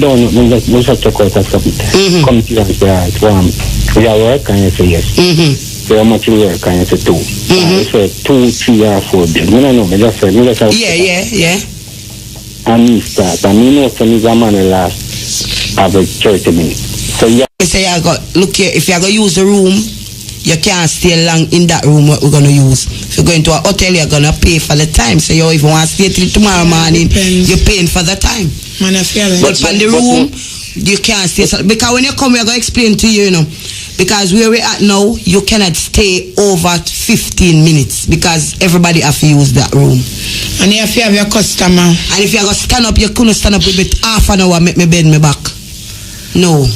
just check out something. Come to you and say, you work, and you say yes. So how much you work, and you say 2. You say 2, 3, or 4 days. Me don't know. Me just say. Yeah. And me start. And me know some is a man last average 30 minutes. So yeah. Say look here. If you go use the room, you can't stay long in that room what we're going to use. If you're going to a hotel, you're going to pay for the time. So you even want to stay till tomorrow morning, you're paying for the time. But from the room, you can't stay. Because when you come, we're going to explain to you, you know. Because where we're at now, you cannot stay over 15 minutes because everybody have to use that room. And if you have your customer. And if you're going to stand up, you couldn't stand up with it half an hour, make me bend me back. No.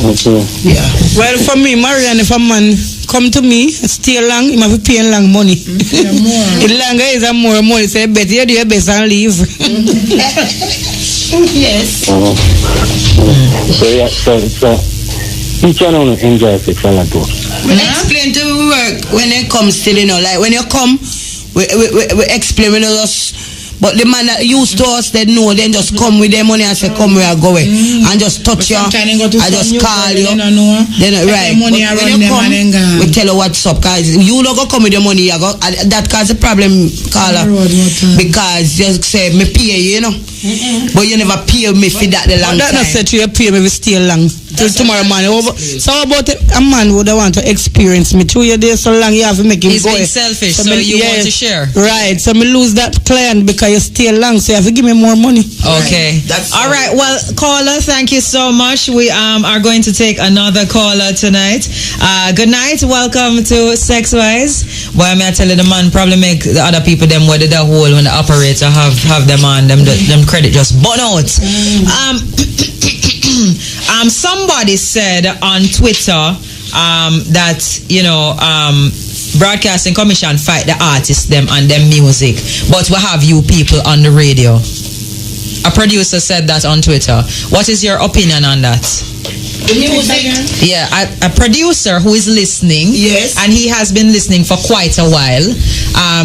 Okay. Yeah. Well, for me, Marian, if a man come to me, stay long, he must be paying long money. If longer is a more money, say better you do your best and leave. Yes. So each one enjoy it for a do. Explain to work when it comes still, you know, like when you come, we explain when us. But the man that used to us, they know, then just come with their money and say, come where I go, and just touch you, I just call you. Then right, but when you come, we tell you what's up, guys. You don't go come with your money, you go, that causes a problem, caller, because you say, me pay you, you know. But you never pay me for that the long time. That not said you pay me, we stay long till tomorrow morning. So about a man would want to experience me 2 years so long, you have to make him go. He's being selfish, so you want to share. Right, so me lose that client because you stay long, so you have to give me more money. Okay. That's all right. Well, caller, thank you so much. We are going to take another caller tonight. Good night. Welcome to Sex Wise. Why am I telling the man probably make the other people them whether the hole when the operator have them on them credit just burn out. Somebody said on Twitter that Broadcasting Commission fight the artists them and them music, but we have you people on the radio. A producer said that on Twitter. What is your opinion on that? The music? Yeah, a producer who is listening. Yes. And he has been listening for quite a while.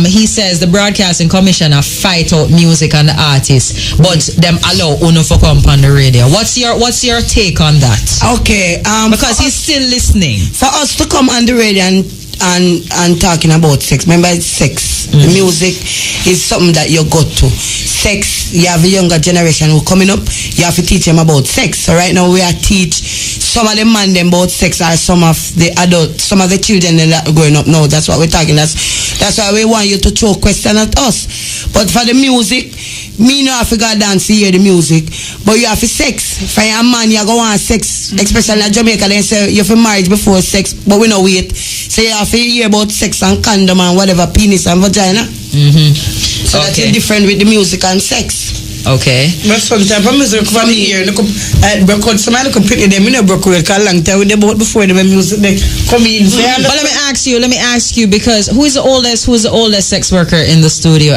He says the Broadcasting Commission fight out music and the artists, but them allow uno for come on the radio. What's your take on that? Okay. Because he's still listening. For us to come on the radio and talking about sex. Remember, it's sex. The music is something that you go to. Sex, you have a younger generation who coming up, you have to teach them about sex. So right now we are teach some of the man them about sex, or some of the adults, some of the children that are growing up now. That's what we're talking. That's why we want you to throw question at us. But for the music, me no have to go dance to hear the music, but you have to sex. For a man, you go on sex, especially in Jamaica, they say you have to marriage before sex, but we no wait. So you have to hear about sex and condom and whatever, penis and vagina. So that's different with the music and sex. Okay. But sometimes for music from here, because somebody can put them in a broke with a long time with the boat before the music they come in. But let me ask you because who's the oldest sex worker in the studio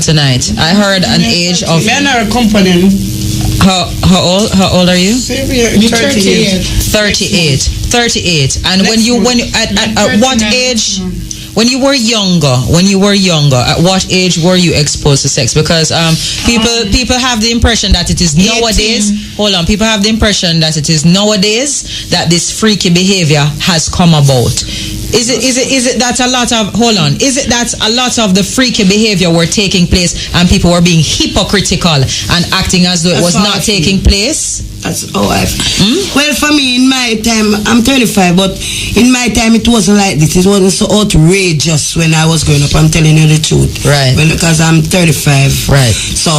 tonight? I heard an age of men are accompanying. How old are you? 38. 38. And when at what age? When you were younger, at what age were you exposed to sex? Because people have the impression that it is nowadays. 18. Hold on, people have the impression that it is nowadays that this freaky behavior has come about. Is it that a lot of is it that a lot of the freaky behavior were taking place and people were being hypocritical and acting as though it was not taking place? That's how I feel. Well, for me, in my time, I'm 35, but in my time it wasn't like this. It wasn't so outrageous when I was growing up. I'm telling you the truth. Right. Because I'm 35. Right. So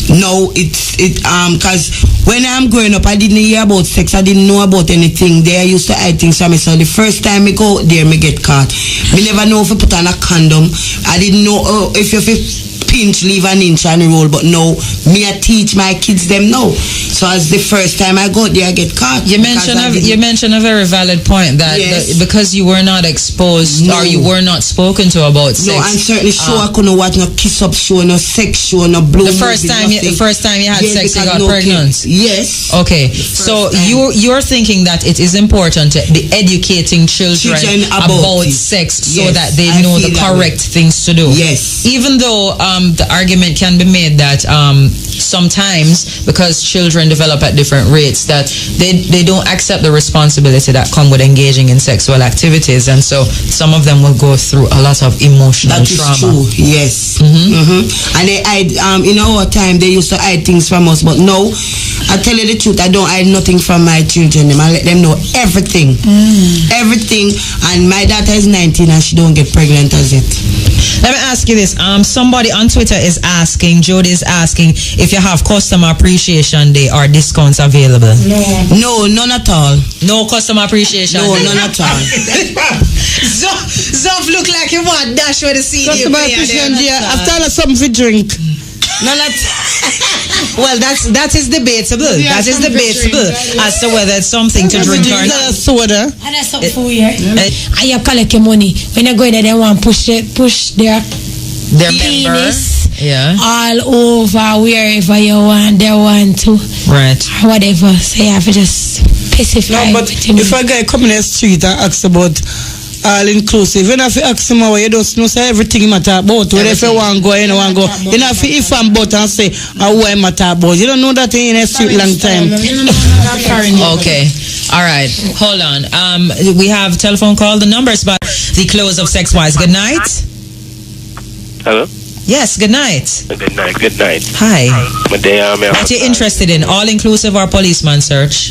no, because when I'm growing up, I didn't hear about sex. I didn't know about anything. They used to hide things from me. So the first time I go there, me get caught. Me never know if I put on a condom. I didn't know if you pinch, leave an inch and roll. But no, me I teach my kids them now. So as the first time I go there, I get caught. You mentioned a very valid point that, because you were not exposed or you were not spoken to about sex. No, and certainly I couldn't watch no kiss up show, no sex show, no blow. The first time you had sex, you got pregnant. Yes. Okay, so you're thinking that it is important to be educating children about sex so that they know the correct things to do. Yes. Even though the argument can be made that sometimes because children develop at different rates that they don't accept the responsibility that come with engaging in sexual activities, and so some of them will go through a lot of emotional trauma. That is true. Yes. And they hide, in our time they used to hide things from us, but no, I tell you the truth, I don't hide nothing from my children. I let them know everything. Everything. And my daughter is 19 and she don't get pregnant as it. Let me ask you this. Somebody on Twitter is asking, Jody is asking, if you have Customer Appreciation Day or discounts available. No, none at all. No Customer Appreciation Day? No, none at all. Zof look like you want dash with the CD. Customer Appreciation Day, after all something to drink. None at Well, that is debatable. Yeah, that is debatable as to whether it's something to drink or not. Soda. And that's something for you. And you collect your money. When you go there, they want to push their penis all over wherever you want, they want to. Right. Or whatever. So you have to just specify. No, but if a guy come in the street and asks about all inclusive, you know, if you ask him how you don't know, say everything matter about. Whether if you want to go, you know, want to go. You know, if I'm about and say, how I matter about. You don't know that in a street long time. Okay. All right. Hold on. We have telephone call. The number is by the close of Sex Wise. Good night. Hello? Yes, good night. Good night. Hi. What are you interested in? All-inclusive or policeman search?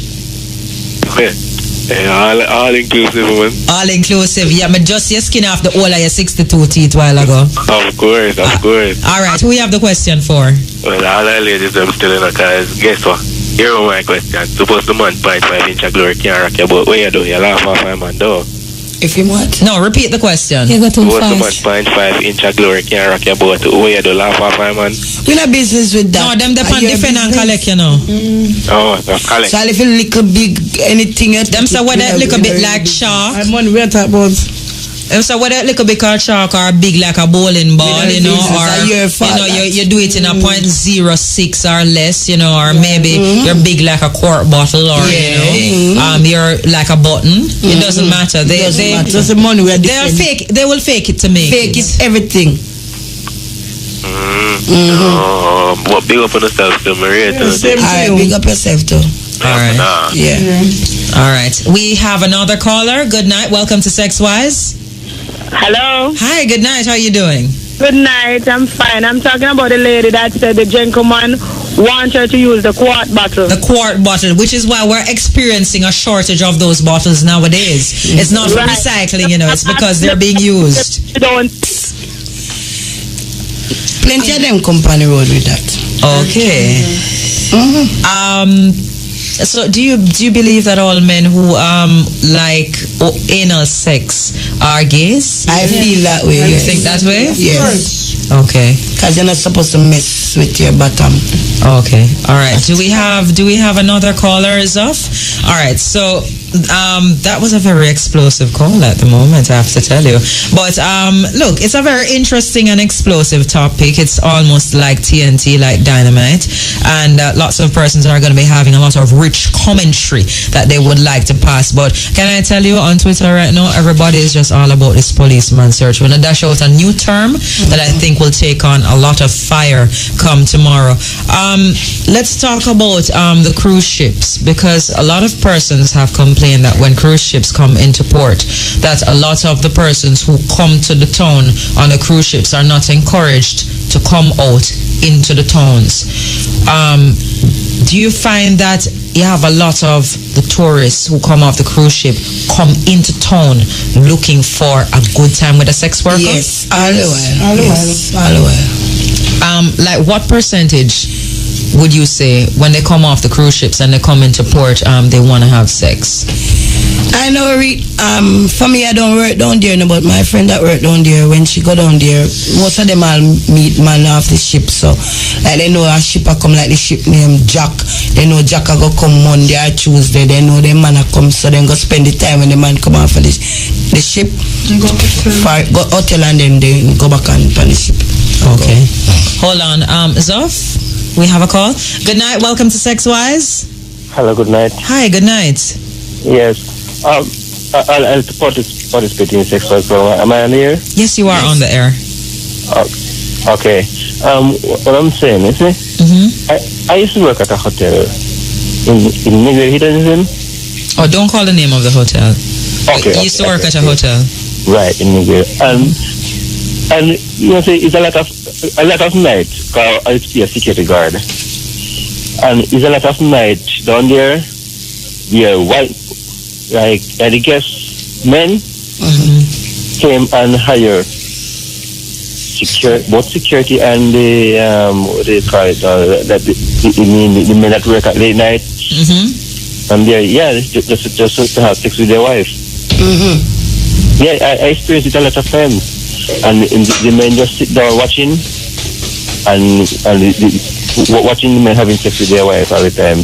All inclusive, woman. All inclusive. Yeah, but just your skin off the whole of your 62 teeth while ago. Of course. All right, who we have the question for? Well, all the ladies I'm still in a cause guess what? Here are my question. Suppose the man 0.5 inch of glory can't rock your boat. What you do? You laugh off my man though. If you want. No, repeat the question. You go too fast. The man 0.5 inch of glory can't rock your boat. What you do? Laugh off my man. We're not business with that. No, them depend and collect, you know. Oh, collect. So if you little big anything else. Them say what a little bit like shark. I'm on where that about. Them say what a little bit called shark or big like a bowling ball, you know, or you do it in a 0.06 or less, you know, or maybe you're big like a quart bottle, or you know, you're like a button. It doesn't matter. That's the money we're they're fake. They will fake it to me. Fake it everything. What big up on yourself too, Maria? Alright, big up yourself too. Alright. Yeah. Alright. We have another caller. Good night. Welcome to Sex Wise. Hello. Hi, good night. How are you doing? Good night. I'm fine. I'm talking about the lady that said the gentleman wants her to use the quart bottle. The quart bottle, which is why we're experiencing a shortage of those bottles nowadays. It's not for recycling, you know. It's because they're being used. Plenty of them company road with that. Okay. So do you believe that all men who like anal sex are gays? I feel that way. You think that way? Yes. Okay. Because you're not supposed to mess with your bottom. Okay. All right. Do we have another caller, Zof? All right. So that was a very explosive call at the moment, I have to tell you. But look, it's a very interesting and explosive topic. It's almost like TNT, like dynamite, and lots of persons are going to be having a lot of rich commentary that they would like to pass. But can I tell you, on Twitter right now, everybody is just all about this policeman search. We're going to dash out a new term that I think will take on a lot of fire come tomorrow. Let's talk about the cruise ships, because a lot of persons have complained complain that when cruise ships come into port, that a lot of the persons who come to the town on the cruise ships are not encouraged to come out into the towns. Do you find that you have a lot of the tourists who come off the cruise ship come into town looking for a good time with a sex worker? Yes, all the while. Like what percentage would you say when they come off the cruise ships and they come into port, they want to have sex? I know, for me, I don't work down there, no, but my friend that work down there, when she go down there, most of them all meet man off the ship, so like they know a shipper come like the ship named Jack. They know Jack a go come Monday or Tuesday. They know the man a come, so then go spend the time when the man come off of the ship, go hotel and then they go back on the ship. Okay. Hold on, Zoff, we have a call. Good night, welcome to Sex Wise. Hello, good night. Hi, good night. Yes. I'll participate in sex work. Am I on the air? Yes, you are on the air. Okay. What I'm saying is, I used to work at a hotel in Miguel. Oh, don't call the name of the hotel. Okay. You used to work at a hotel. Right, in Miguel. And you know, say it's a lot of night, because I used to be a security guard. And it's a lot of night down there. We are white. Like I guess men came and hired both security and the what do you call it? The men that work at late night. And they're just to have sex with their wife. Yeah, I experienced it a lot of times. And the men just sit down watching and watching the men having sex with their wife all the time.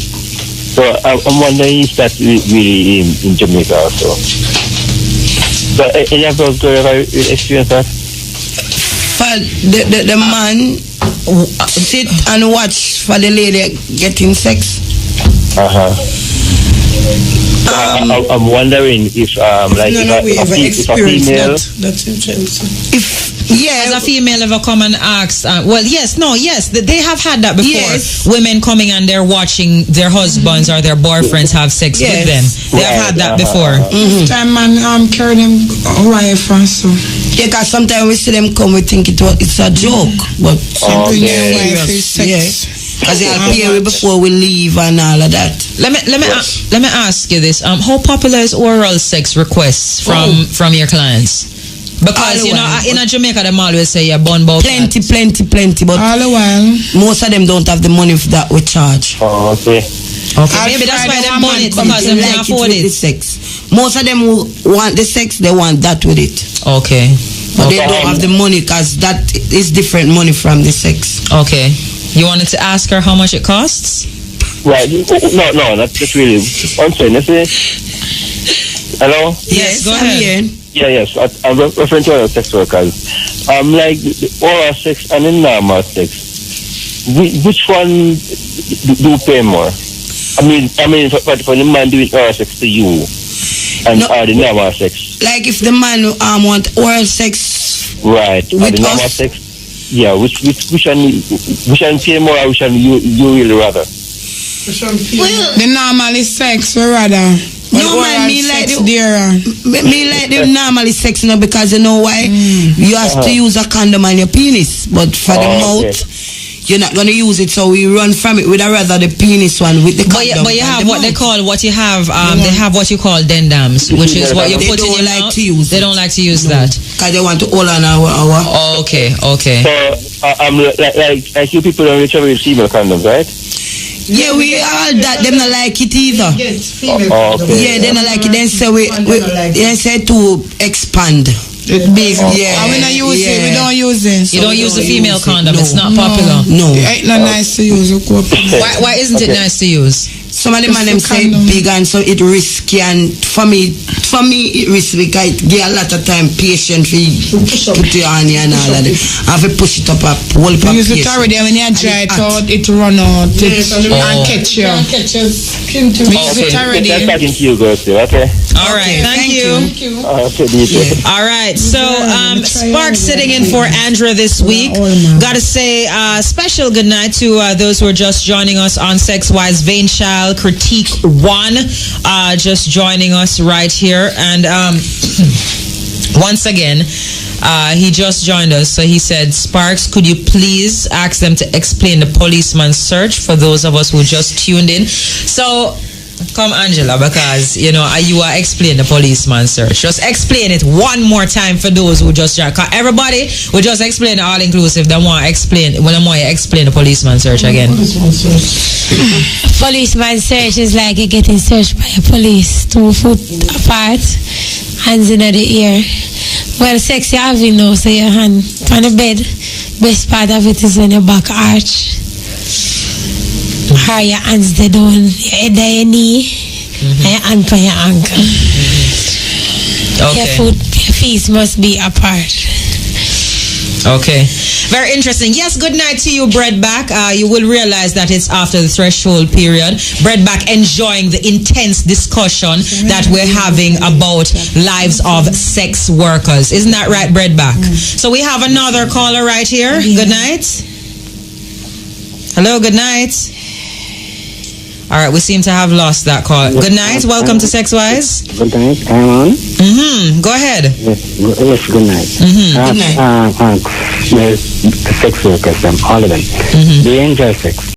So I'm wondering if that's really in Jamaica also. So any of those girls ever experience that? But the man sit and watch for the lady getting sex. I'm wondering if if a female. Has a female ever come and asked? They have had that before. Yes. Women coming and they're watching their husbands or their boyfriends have sex with them. They have had that before. Time man carry them wife and so. Yeah, because sometimes we see them come, we think it's a joke, but something wife is sex. Yeah. Because they'll pay before we leave and all of that. Let me ask you this: how popular is oral sex requests from your clients? Because you know, in Jamaica, them always say bun bout plenty, but all the while, most of them don't have the money for that we charge. Oh, okay. Maybe that's why they want it, because they can't afford it. The sex. Most of them who want the sex, they want that with it. Okay. But they don't have the money, because that is different money from the sex. Okay. You wanted to ask her how much it costs? Right. No, that's just really. I'm saying, let's say. Hello? Yes, go ahead. Yes. I'm referring to other sex workers. Like the oral sex and the normal sex. Which one do pay more? I mean, for the man doing oral sex to you and the normal sex. Like if the man want oral sex, right? With the normal sex. Yeah, which one pay more, or which one you really rather? The normal sex, we rather. No man, me like the normal sex, because you know why? You have to use a condom on your penis, but for the mouth, you're not gonna use it, so we run from it. We'd rather the penis one with the condom. But you have what they call they have what you call dendams, which is what you put in your mouth. They don't like to use that because they want to hold on our. Oh, okay. So like you people don't travel with female condoms, right? Yeah, we all that. Them not like it either. Okay. Yeah, they not like it. Then say they say to expand. Big. Yeah. And we don't use it. We don't use it. You don't use the female condom. It's not popular. No. It ain't not nice to use. Why isn't it nice to use? Some of them and them say big and so it risky, and for me it risky because it get a lot of time patient for put your hand and all of that. I have to push it up hold it up. Use it already when you dry it out, it run out. And catch you. Use it already. That's talking to you girls too, okay? Alright, thank you. Alright, so Spark sitting in for Andra this week. Gotta say special good night to those who are just joining us on Sex Wise. Vane Shah, Style Critique 1 just joining us right here. And once again, he just joined us. So he said, Sparks, could you please ask them to explain the policeman's search for those of us who just tuned in? So come, Angela, because you are explaining the policeman's search. Just explain it one more time for those who just joined. Everybody will just explain the all-inclusive. They want to explain when I want you explain the policeman's search again. Policeman's search is like you're getting searched by a police, 2 foot apart, hands in the air. Well, sex you having now, so your hand on the bed. Best part of it is when your back arch. Or your hands they down, your head on your knee, and your hand on your ankle. Okay. Your feet must be apart. Okay. Very interesting. Yes, good night to you, Breadback. You will realize that it's after the threshold period. Breadback enjoying the intense discussion that we're having about lives of sex workers. Isn't that right, Breadback? So we have another caller right here. Good night. Hello, good night. All right, we seem to have lost that call. Good night. Welcome to Sex Wise. Good night. I'm on. Go ahead. Yes, good night. Good night. There's the sex workers, all of them. They enjoy sex.